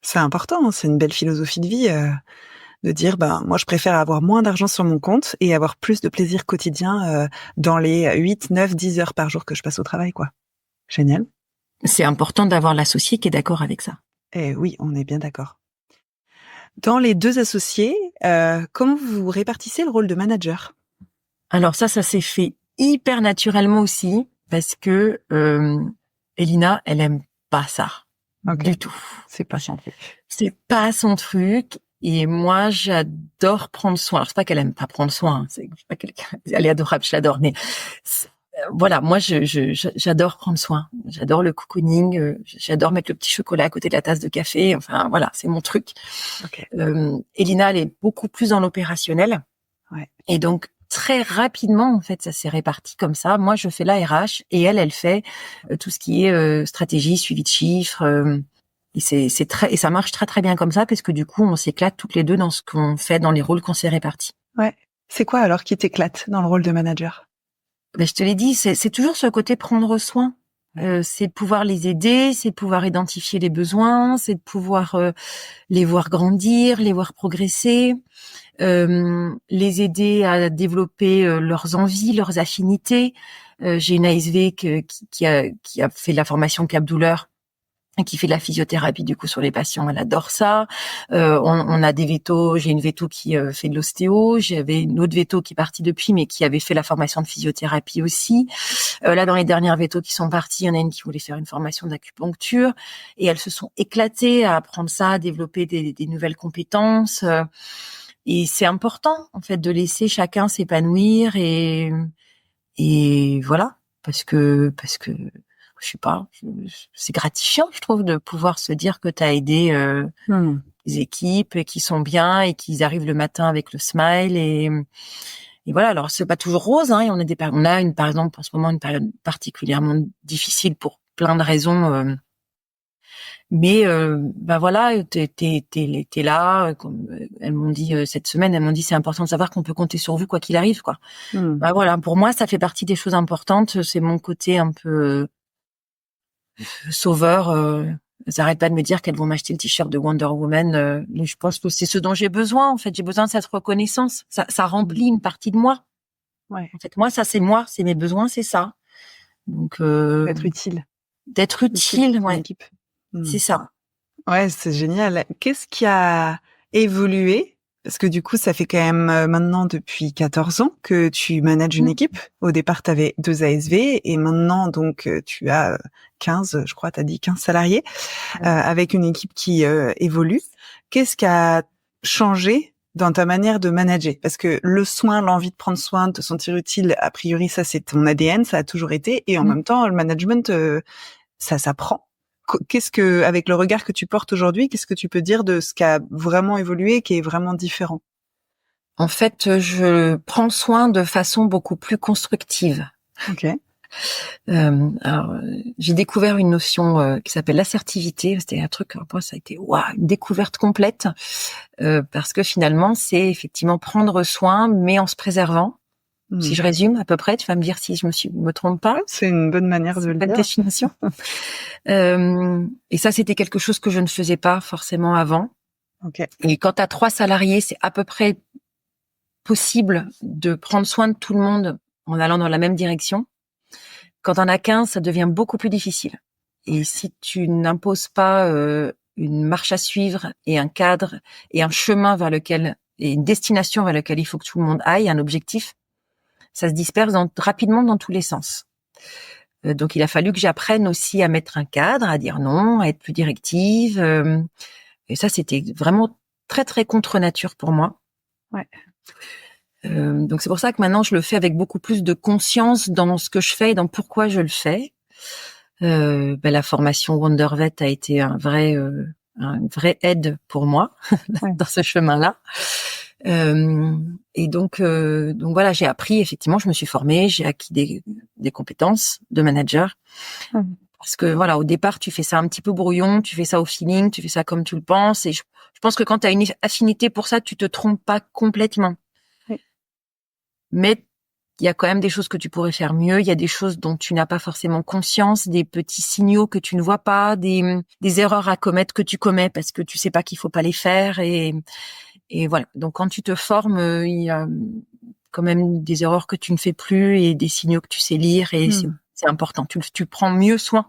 C'est important, c'est une belle philosophie de vie de dire, moi, je préfère avoir moins d'argent sur mon compte et avoir plus de plaisir quotidien dans les 8, 9, 10 heures par jour que je passe au travail, quoi. Génial. C'est important d'avoir l'associé qui est d'accord avec ça. Eh oui, on est bien d'accord. Dans les 2 associés, comment vous répartissez le rôle de manager? Alors ça s'est fait hyper naturellement aussi parce que Elina, elle aime pas ça du tout. C'est pas son truc. C'est pas son truc. Et moi, j'adore prendre soin. Alors c'est pas qu'elle aime pas prendre soin. C'est pas quelqu'un. Elle est adorable, je l'adore. Mais voilà, moi, j'adore prendre soin. J'adore le cocooning. J'adore mettre le petit chocolat à côté de la tasse de café. Enfin voilà, c'est mon truc. Okay. Elina, elle est beaucoup plus dans l'opérationnel. Ouais. Et donc très rapidement, en fait, ça s'est réparti comme ça. Moi, je fais la RH et elle fait tout ce qui est stratégie, suivi de chiffres. Et et ça marche très très bien comme ça parce que du coup, on s'éclate toutes les deux dans ce qu'on fait, dans les rôles qu'on s'est répartis. Ouais. C'est quoi alors qui t'éclate dans le rôle de manager? Je te l'ai dit, c'est toujours ce côté prendre soin. C'est de pouvoir les aider, c'est de pouvoir identifier les besoins, c'est de pouvoir les voir grandir, les voir progresser, les aider à développer leurs envies, leurs affinités. J'ai une ASV qui a fait la formation Cap Douleur, qui fait de la physiothérapie du coup sur les patients, elle adore ça. On a des vétos, j'ai une véto qui fait de l'ostéo, j'avais une autre véto qui est partie depuis mais qui avait fait la formation de physiothérapie aussi. Là dans les dernières vétos qui sont parties, il y en a une qui voulait faire une formation d'acupuncture et elles se sont éclatées à apprendre ça, à développer des nouvelles compétences. Et c'est important en fait de laisser chacun s'épanouir et voilà parce que je sais pas, c'est gratifiant, je trouve, de pouvoir se dire que tu as aidé les équipes qui sont bien et qu'ils arrivent le matin avec le smile et voilà. Alors c'est pas toujours rose, hein. Et on a par exemple en ce moment une période particulièrement difficile pour plein de raisons. Mais voilà, t'es là. Comme elles m'ont dit cette semaine, elles m'ont dit c'est important de savoir qu'on peut compter sur vous quoi qu'il arrive, quoi. Voilà, pour moi ça fait partie des choses importantes. C'est mon côté un peu sauveur. Elles arrêtent pas de me dire qu'elles vont m'acheter le t-shirt de Wonder Woman. Mais je pense que c'est ce dont j'ai besoin. En fait, j'ai besoin de cette reconnaissance. Ça remplit une partie de moi. Ouais. En fait, moi, ça c'est moi, c'est mes besoins, c'est ça. Donc d'être utile. D'être utile, ouais. Équipe. C'est ça. Ouais, c'est génial. Qu'est-ce qui a évolué? Parce que du coup, ça fait quand même maintenant depuis 14 ans que tu manages une équipe. Au départ, tu avais 2 ASV et maintenant, donc, tu as 15, je crois, tu as dit 15 salariés, avec une équipe qui évolue. Qu'est-ce qui a changé dans ta manière de manager? Parce que le soin, l'envie de prendre soin, de te sentir utile, a priori, ça, c'est ton ADN, ça a toujours été. Et en même temps, le management, ça s'apprend. Qu'est-ce que, avec le regard que tu portes aujourd'hui, qu'est-ce que tu peux dire de ce qui a vraiment évolué, qui est vraiment différent? En fait, je prends soin de façon beaucoup plus constructive. Ok. J'ai découvert une notion qui s'appelle l'assertivité. C'était un truc, pour moi, ça a été une découverte complète, parce que finalement, c'est effectivement prendre soin, mais en se préservant. Si je résume à peu près, tu vas me dire si je me trompe pas. C'est une bonne manière de le dire. Définition. Et ça, c'était quelque chose que je ne faisais pas forcément avant. Okay. Et quand tu as 3 salariés, c'est à peu près possible de prendre soin de tout le monde en allant dans la même direction. Quand on a 15, ça devient beaucoup plus difficile. Et si tu n'imposes pas une marche à suivre et un cadre et un chemin vers lequel et une destination vers laquelle il faut que tout le monde aille, un objectif, ça se disperse rapidement dans tous les sens. Donc il a fallu que j'apprenne aussi à mettre un cadre, à dire non, à être plus directive. Et ça, c'était vraiment très très contre nature pour moi. Ouais. Donc c'est pour ça que maintenant je le fais avec beaucoup plus de conscience dans ce que je fais et dans pourquoi je le fais. La formation WonderVet a été un vrai aide pour moi dans ce chemin-là. Et donc voilà, j'ai appris, effectivement, je me suis formée, j'ai acquis des compétences de manager. Parce que voilà, au départ, tu fais ça un petit peu brouillon, tu fais ça au feeling, tu fais ça comme tu le penses. Et je pense que quand tu as une affinité pour ça, tu te trompes pas complètement. Oui. Mais il y a quand même des choses que tu pourrais faire mieux. Il y a des choses dont tu n'as pas forcément conscience, des petits signaux que tu ne vois pas, des erreurs à commettre que tu commets parce que tu sais pas qu'il faut pas les faire. Et voilà. Donc quand tu te formes, il y a quand même des erreurs que tu ne fais plus et des signaux que tu sais lire. Et c'est important. Tu prends mieux soin.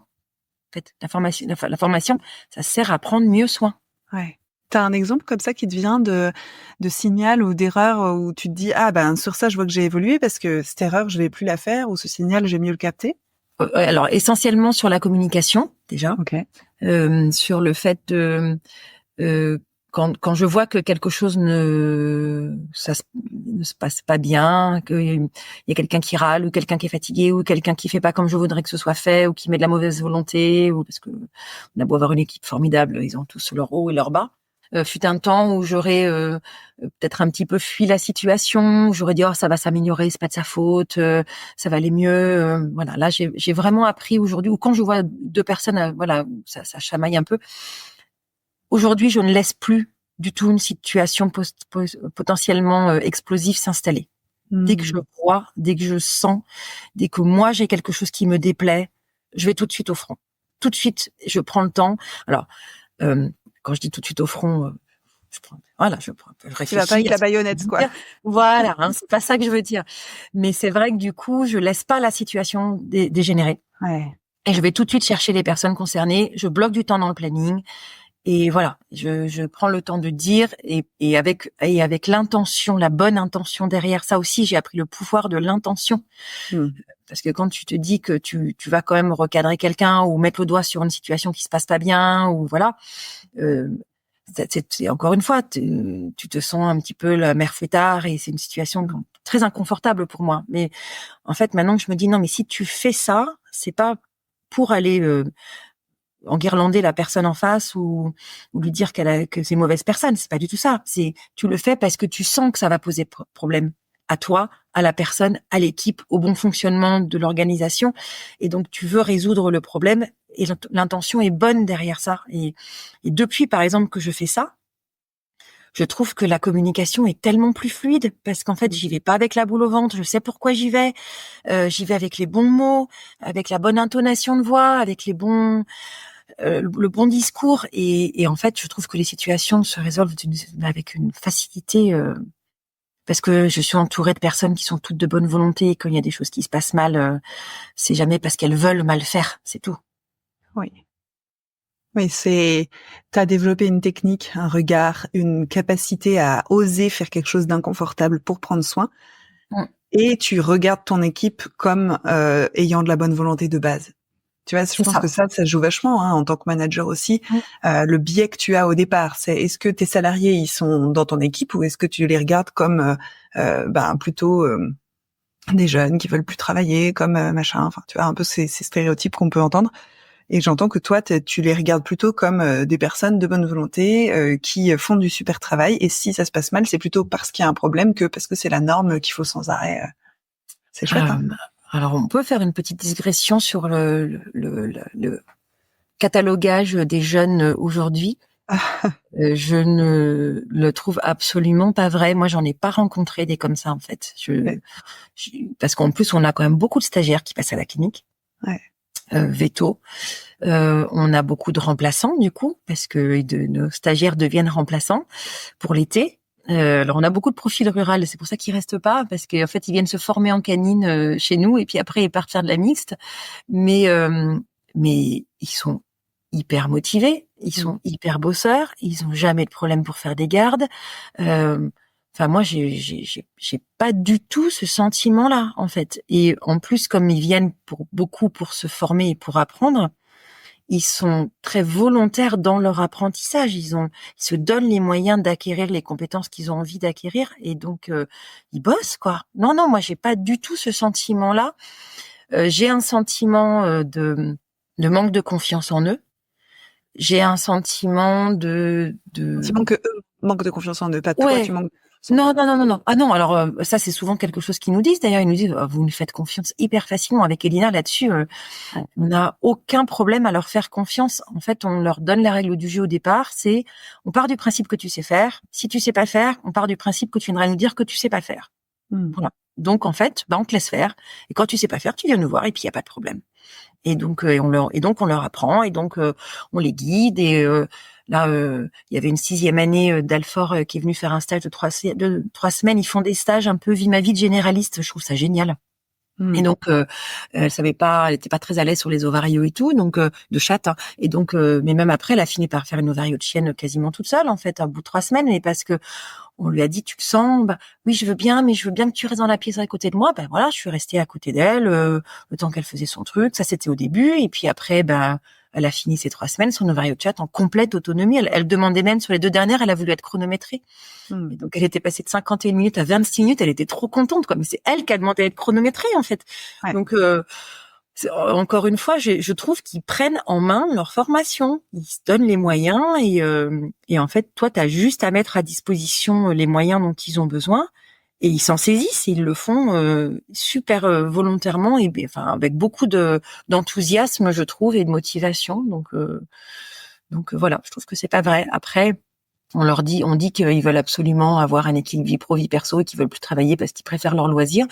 En fait, la formation, ça sert à prendre mieux soin. Ouais. T'as un exemple comme ça qui te vient de signal ou d'erreur où tu te dis sur ça je vois que j'ai évolué parce que cette erreur je vais plus la faire ou ce signal j'ai mieux le capter. Alors essentiellement sur la communication déjà. Okay. Sur le fait de quand je vois que quelque chose ne se passe pas bien, qu'il y a quelqu'un qui râle ou quelqu'un qui est fatigué ou quelqu'un qui fait pas comme je voudrais que ce soit fait ou qui met de la mauvaise volonté ou parce que on a beau avoir une équipe formidable, ils ont tous leur haut et leur bas. Fut un temps où j'aurais peut-être un petit peu fui la situation, où j'aurais dit ça va s'améliorer, c'est pas de sa faute, ça va aller mieux. Voilà, là j'ai vraiment appris aujourd'hui, ou quand je vois 2 personnes, ça chamaille un peu. Aujourd'hui, je ne laisse plus du tout une situation potentiellement explosive s'installer. Dès que je vois, dès que je sens, dès que moi j'ai quelque chose qui me déplaît, je vais tout de suite au front. Tout de suite, je prends le temps. Alors, quand je dis tout de suite au front, je réfléchis. Tu vas pas avec la baïonnette, quoi. Voilà, c'est pas ça que je veux dire. Mais c'est vrai que du coup, je laisse pas la situation dégénérer. Ouais. Et je vais tout de suite chercher les personnes concernées. Je bloque du temps dans le planning. Et voilà, je prends le temps de dire et avec l'intention, la bonne intention derrière ça aussi, j'ai appris le pouvoir de l'intention. Parce que quand tu te dis que tu vas quand même recadrer quelqu'un ou mettre le doigt sur une situation qui se passe pas bien ou voilà, c'est encore une fois, tu te sens un petit peu la mère fouettard et c'est une situation très inconfortable pour moi. Mais en fait, maintenant que je me dis non, mais si tu fais ça, c'est pas pour aller enguirlander la personne en face ou lui dire que c'est une mauvaise personne, c'est pas du tout ça. C'est tu le fais parce que tu sens que ça va poser problème à toi, à la personne, à l'équipe, au bon fonctionnement de l'organisation et donc tu veux résoudre le problème et l'intention est bonne derrière ça et depuis par exemple que je fais ça, je trouve que la communication est tellement plus fluide parce qu'en fait, j'y vais pas avec la boule au ventre, je sais pourquoi j'y vais avec les bons mots, avec la bonne intonation de voix, avec le bon discours et en fait, je trouve que les situations se résolvent avec une facilité parce que je suis entourée de personnes qui sont toutes de bonne volonté et quand il y a des choses qui se passent mal, c'est jamais parce qu'elles veulent mal faire, c'est tout. Oui. Oui, t'as développé une technique, un regard, une capacité à oser faire quelque chose d'inconfortable pour prendre soin. Et tu regardes ton équipe comme ayant de la bonne volonté de base. Tu vois, je pense que ça joue vachement en tant que manager aussi. Le biais que tu as au départ, c'est est-ce que tes salariés ils sont dans ton équipe ou est-ce que tu les regardes comme plutôt des jeunes qui veulent plus travailler, comme machin. Enfin, tu vois un peu ces stéréotypes qu'on peut entendre. Et j'entends que toi, tu les regardes plutôt comme des personnes de bonne volonté qui font du super travail. Et si ça se passe mal, c'est plutôt parce qu'il y a un problème que parce que c'est la norme qu'il faut sans arrêt. C'est chouette. Alors, on peut faire une petite digression sur le catalogage des jeunes aujourd'hui. Je ne le trouve absolument pas vrai. Moi, j'en ai pas rencontré des comme ça, en fait. Parce qu'en plus, on a quand même beaucoup de stagiaires qui passent à la clinique. Ouais. Veto. On a beaucoup de remplaçants, du coup, parce que nos stagiaires deviennent remplaçants pour l'été. Alors, on a beaucoup de profils ruraux, c'est pour ça qu'ils restent pas, parce qu'en fait, ils viennent se former en canine chez nous, et puis après, ils partent faire de la mixte. Mais ils sont hyper motivés, ils sont hyper bosseurs, ils ont jamais de problème pour faire des gardes. Enfin, moi, j'ai pas du tout ce sentiment-là, en fait. Et en plus, comme ils viennent pour se former et pour apprendre, ils sont très volontaires dans leur apprentissage. Ils se donnent les moyens d'acquérir les compétences qu'ils ont envie d'acquérir, et donc ils bossent, quoi. Non, moi, j'ai pas du tout ce sentiment-là. J'ai un sentiment de manque de confiance en eux. J'ai un sentiment de... Sentiment que eux manquent de confiance en eux, pas toi, Ouais. tu manques. Non. Ah non, alors ça c'est souvent quelque chose qu'ils nous disent. D'ailleurs, ils nous disent vous nous faites confiance hyper facilement. Avec Elina là-dessus, on n'a aucun problème à leur faire confiance. En fait, on leur donne les règles du jeu au départ. On part du principe que tu sais faire. Si tu sais pas faire, on part du principe que tu viendras nous dire que tu sais pas faire. Voilà. Donc en fait, on te laisse faire. Et quand tu sais pas faire, tu viens nous voir et puis il y a pas de problème. Et donc on leur apprend, et donc on les guide. Et là, il y avait une 6e année d'Alfort qui est venue faire un stage de 3 semaines. Ils font des stages un peu vie ma vie de généraliste. Je trouve ça génial. Et donc elle était pas très à l'aise sur les ovarios et tout, donc de chatte. Hein. Et donc, mais même après, elle a fini par faire une ovario de chienne quasiment toute seule, en fait, au bout de 3 semaines. Mais parce que on lui a dit, tu le sens? Oui, je veux bien, mais je veux bien que tu restes dans la pièce à côté de moi. Voilà, je suis restée à côté d'elle le temps qu'elle faisait son truc. Ça, c'était au début. Et puis après, elle a fini ses 3 semaines, son ovario de chat en complète autonomie. Elle demandait même, sur les 2 dernières, elle a voulu être chronométrée. Et donc, elle était passée de 51 minutes à 26 minutes. Elle était trop contente, quoi. Mais c'est elle qui a demandé à être chronométrée, en fait. Ouais. Donc, encore une fois, je trouve qu'ils prennent en main leur formation. Ils se donnent les moyens, et en fait, toi, t'as juste à mettre à disposition les moyens dont ils ont besoin, et ils s'en saisissent. Et ils le font super volontairement, et enfin avec beaucoup d'enthousiasme, je trouve, et de motivation. Donc voilà, je trouve que c'est pas vrai. Après, on dit qu'ils veulent absolument avoir un équilibre vie pro vie perso et qu'ils veulent plus travailler parce qu'ils préfèrent leur loisir.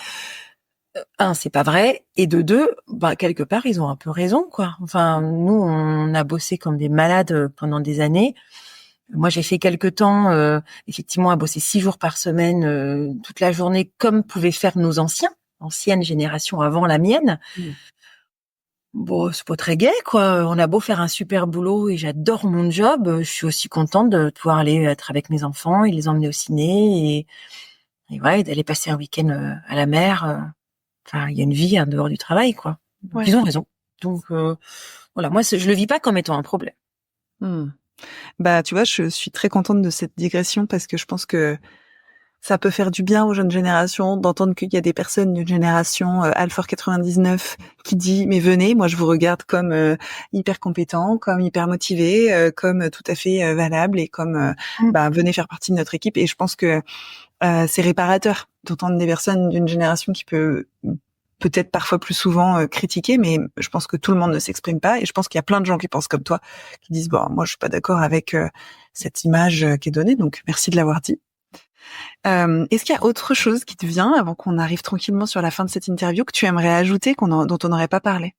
C'est pas vrai, et de 2, quelque part ils ont un peu raison, quoi. Enfin, nous on a bossé comme des malades pendant des années. Moi j'ai fait quelque temps effectivement à bosser 6 jours par semaine toute la journée, comme pouvaient faire nos anciennes générations avant la mienne. Bon, c'est pas très gai, quoi. On a beau faire un super boulot, et j'adore mon job, je suis aussi contente de pouvoir aller être avec mes enfants et les emmener au ciné, et ouais, d'aller passer un week-end à la mer. Enfin, il y a une vie en dehors du travail, quoi. Donc, ouais. Ils ont raison. Donc, voilà. Moi, je le vis pas comme étant un problème. Tu vois, je suis très contente de cette digression, parce que je pense que ça peut faire du bien aux jeunes générations d'entendre qu'il y a des personnes d'une génération Alfort 99 qui dit mais venez, moi je vous regarde comme hyper compétent, comme hyper motivé, comme tout à fait valable, et comme venez faire partie de notre équipe. Et je pense que c'est réparateur d'entendre des personnes d'une génération qui peut-être parfois plus souvent critiquer, mais je pense que tout le monde ne s'exprime pas, et je pense qu'il y a plein de gens qui pensent comme toi, qui disent moi je suis pas d'accord avec cette image qui est donnée, donc merci de l'avoir dit. Est-ce qu'il y a autre chose qui te vient avant qu'on arrive tranquillement sur la fin de cette interview que tu aimerais ajouter dont on n'aurait pas parlé?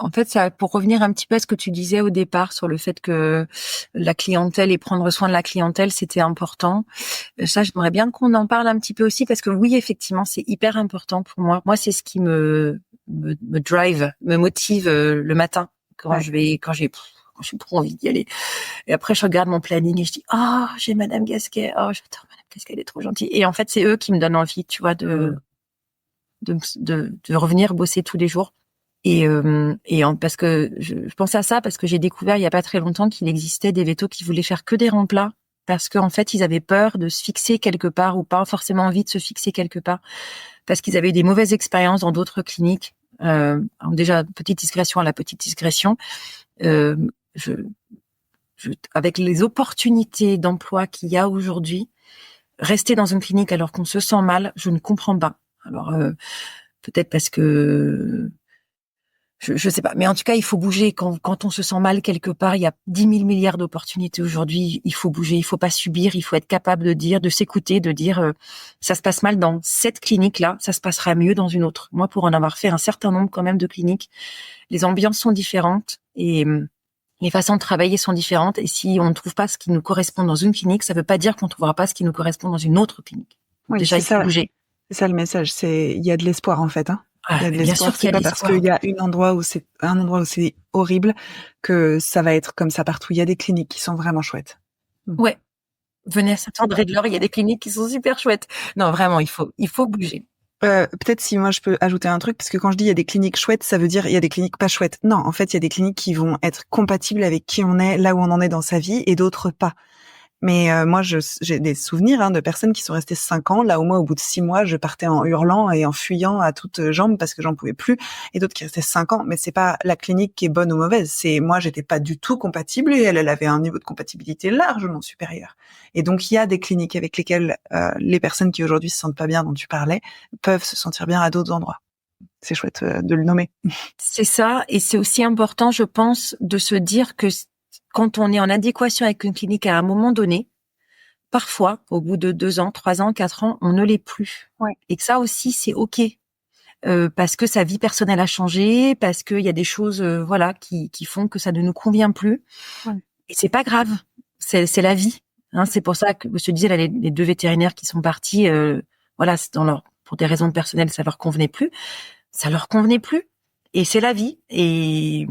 En fait, ça, pour revenir un petit peu à ce que tu disais au départ sur le fait que la clientèle et prendre soin de la clientèle, c'était important. Ça, j'aimerais bien qu'on en parle un petit peu aussi, parce que oui, effectivement, c'est hyper important pour moi. Moi, c'est ce qui me drive, me motive le matin quand j'ai trop envie d'y aller. Et après, je regarde mon planning et je dis j'ai Madame Gasquet. Oh, j'adore Madame Gasquet, elle est trop gentille. Et en fait, c'est eux qui me donnent envie, tu vois, de revenir bosser tous les jours. Parce que je pensais à ça parce que j'ai découvert il y a pas très longtemps qu'il existait des vétos qui voulaient faire que des remplats, parce qu'en fait ils avaient peur de se fixer quelque part, ou pas forcément envie de se fixer quelque part, parce qu'ils avaient eu des mauvaises expériences dans d'autres cliniques. Déjà, petite digression à la petite digression, avec les opportunités d'emploi qu'il y a aujourd'hui, rester dans une clinique alors qu'on se sent mal, je ne comprends pas. Alors Peut-être parce que je sais pas, mais en tout cas, il faut bouger. Quand on se sent mal quelque part, il y a 10 000 milliards d'opportunités aujourd'hui. Il faut bouger, il faut pas subir, il faut être capable de dire, de s'écouter, de dire ça se passe mal dans cette clinique-là, ça se passera mieux dans une autre. Moi, pour en avoir fait un certain nombre quand même de cliniques, les ambiances sont différentes et les façons de travailler sont différentes. Et si on ne trouve pas ce qui nous correspond dans une clinique, ça veut pas dire qu'on ne trouvera pas ce qui nous correspond dans une autre clinique. Oui, Déjà, il faut bouger. C'est ça le message. Il y a de l'espoir en fait. Hein. Il y a de Bien l'espoir. sûr qu'il y C'est a pas de parce l'espoir. qu'il y a un endroit où c'est horrible que ça va être comme ça partout. Il y a des cliniques qui sont vraiment chouettes. Ouais. Venez à Saint-André-de-l'Or, il y a des cliniques qui sont super chouettes. Non, vraiment, il faut bouger. Peut-être si moi je peux ajouter un truc, parce que quand je dis il y a des cliniques chouettes, ça veut dire il y a des cliniques pas chouettes. Non, en fait, il y a des cliniques qui vont être compatibles avec qui on est, là où on en est dans sa vie, et d'autres pas. Mais moi, j'ai des souvenirs de personnes qui sont restées 5 ans, là où moi, au bout de 6 mois, je partais en hurlant et en fuyant à toutes jambes parce que j'en pouvais plus, et d'autres qui restaient 5 ans. Mais c'est pas la clinique qui est bonne ou mauvaise. C'est moi, j'étais pas du tout compatible et elle avait un niveau de compatibilité largement supérieur. Et donc, il y a des cliniques avec lesquelles les personnes qui aujourd'hui se sentent pas bien, dont tu parlais, peuvent se sentir bien à d'autres endroits. C'est chouette de le nommer. C'est ça, et c'est aussi important, je pense, de se dire que quand on est en adéquation avec une clinique à un moment donné, parfois, au bout de 2 ans, 3 ans, 4 ans, on ne l'est plus. Ouais. Et que ça aussi, c'est OK. Parce que sa vie personnelle a changé, parce qu'il y a des choses, qui font que ça ne nous convient plus. Ouais. Et c'est pas grave. C'est la vie. Hein, c'est pour ça que je te disais, là, les 2 vétérinaires qui sont partis, c'est pour des raisons personnelles, ça leur convenait plus. Ça leur convenait plus. Et c'est la vie. Et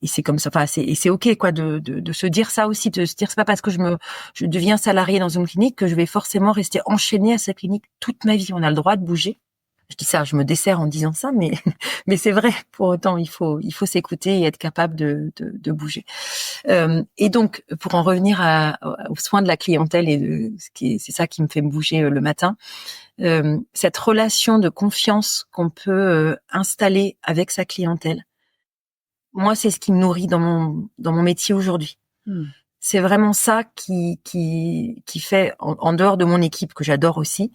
c'est comme ça. Enfin, c'est OK, quoi, de se dire ça aussi, de se dire c'est pas parce que je deviens salarié dans une clinique que je vais forcément rester enchaînée à cette clinique toute ma vie. On a le droit de bouger. Je dis ça, je me desserre en disant ça, mais c'est vrai. Pour autant, il faut s'écouter et être capable de bouger. Et donc, pour en revenir aux soins de la clientèle et c'est ça qui me fait me bouger le matin. Cette relation de confiance qu'on peut installer avec sa clientèle. Moi, c'est ce qui me nourrit dans mon métier aujourd'hui. C'est vraiment ça qui fait, en dehors de mon équipe que j'adore aussi,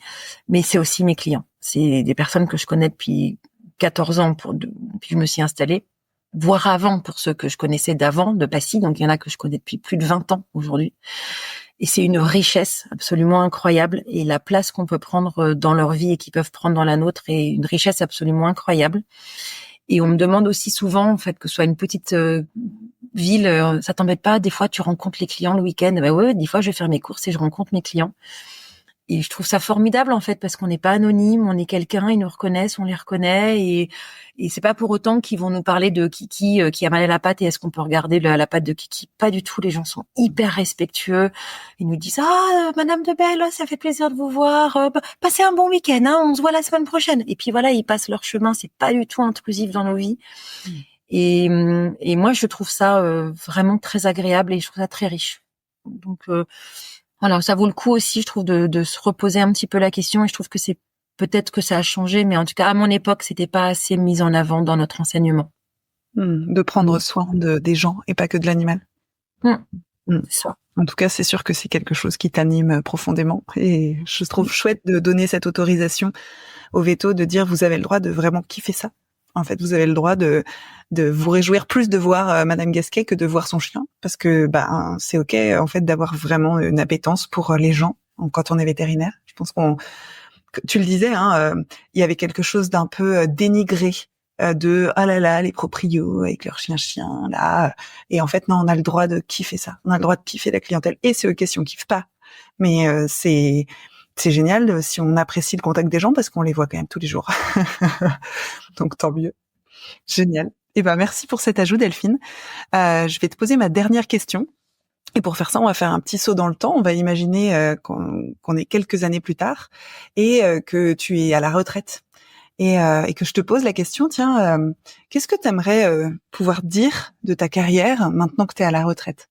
mais c'est aussi mes clients. C'est des personnes que je connais depuis 14 ans depuis que je me suis installée, voire avant pour ceux que je connaissais d'avant, de Passy. Donc, il y en a que je connais depuis plus de 20 ans aujourd'hui. Et c'est une richesse absolument incroyable. Et la place qu'on peut prendre dans leur vie et qu'ils peuvent prendre dans la nôtre est une richesse absolument incroyable. Et on me demande aussi souvent, en fait, que ce soit une petite ville, ça t'embête pas? Des fois, tu rencontres les clients le week-end. Ben ouais, des fois, je vais faire mes courses et je rencontre mes clients. Et je trouve ça formidable, en fait, parce qu'on n'est pas anonyme, on est quelqu'un, ils nous reconnaissent, on les reconnaît, et c'est pas pour autant qu'ils vont nous parler de Kiki qui a mal à la patte et est-ce qu'on peut regarder la patte de Kiki? Pas du tout, les gens sont hyper respectueux. Ils nous disent Madame de Belle, ça fait plaisir de vous voir, passez un bon week-end, on se voit la semaine prochaine. Et puis voilà, ils passent leur chemin, c'est pas du tout intrusif dans nos vies. Et moi, je trouve ça vraiment très agréable et je trouve ça très riche. Donc voilà, ça vaut le coup aussi, je trouve, de se reposer un petit peu la question. Et je trouve que c'est peut-être que ça a changé, mais en tout cas, à mon époque, c'était pas assez mis en avant dans notre enseignement. De prendre soin des gens et pas que de l'animal. C'est ça. En tout cas, c'est sûr que c'est quelque chose qui t'anime profondément. Et je trouve chouette de donner cette autorisation au veto, de dire vous avez le droit de vraiment kiffer ça. En fait, vous avez le droit de vous réjouir plus de voir Madame Gasquet que de voir son chien, parce que c'est ok en fait d'avoir vraiment une appétence pour les gens quand on est vétérinaire. Je pense tu le disais, il y avait quelque chose d'un peu dénigré de ah là là les proprios avec leurs chiens là. Et en fait non, on a le droit de kiffer ça. On a le droit de kiffer la clientèle. Et c'est ok si on kiffe pas, mais c'est génial si on apprécie le contact des gens parce qu'on les voit quand même tous les jours. Donc tant mieux. Génial. Et merci pour cet ajout, Delphine. Je vais te poser ma dernière question. Et pour faire ça, on va faire un petit saut dans le temps. On va imaginer qu'on est quelques années plus tard et que tu es à la retraite et que je te pose la question, tiens, qu'est-ce que tu aimerais pouvoir dire de ta carrière maintenant que tu es à la retraite?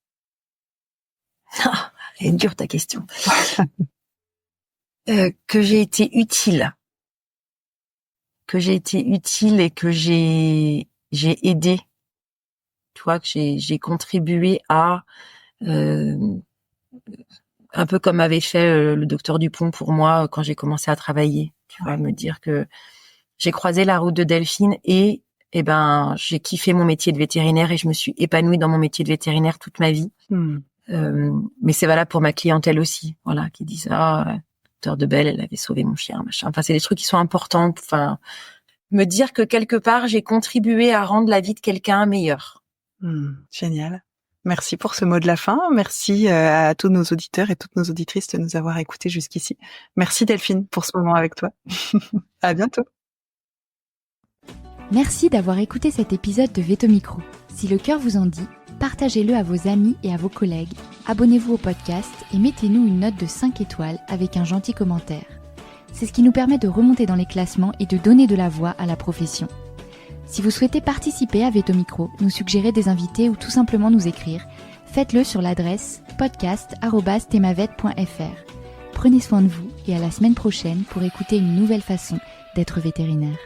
Elle est dure ta question. Que j'ai été utile. Et que j'ai aidé. Tu vois, que j'ai contribué à un peu comme avait fait le docteur Dupont pour moi quand j'ai commencé à travailler. Tu vois, me dire que j'ai croisé la route de Delphine et j'ai kiffé mon métier de vétérinaire et je me suis épanouie dans mon métier de vétérinaire toute ma vie. Mais c'est valable pour ma clientèle aussi, voilà, qui disent Dr de Bell, elle avait sauvé mon chien, machin. Enfin, c'est des trucs qui sont importants. Enfin, me dire que quelque part j'ai contribué à rendre la vie de quelqu'un meilleure. Génial. Merci pour ce mot de la fin. Merci à tous nos auditeurs et toutes nos auditrices de nous avoir écoutés jusqu'ici. Merci Delphine pour ce moment avec toi. À bientôt. Merci d'avoir écouté cet épisode de Vétomicro. Si le cœur vous en dit, partagez-le à vos amis et à vos collègues, abonnez-vous au podcast et mettez-nous une note de 5 étoiles avec un gentil commentaire. C'est ce qui nous permet de remonter dans les classements et de donner de la voix à la profession. Si vous souhaitez participer à Vétomicro, nous suggérer des invités ou tout simplement nous écrire, faites-le sur l'adresse podcast@themavet.fr. Prenez soin de vous et à la semaine prochaine pour écouter une nouvelle façon d'être vétérinaire.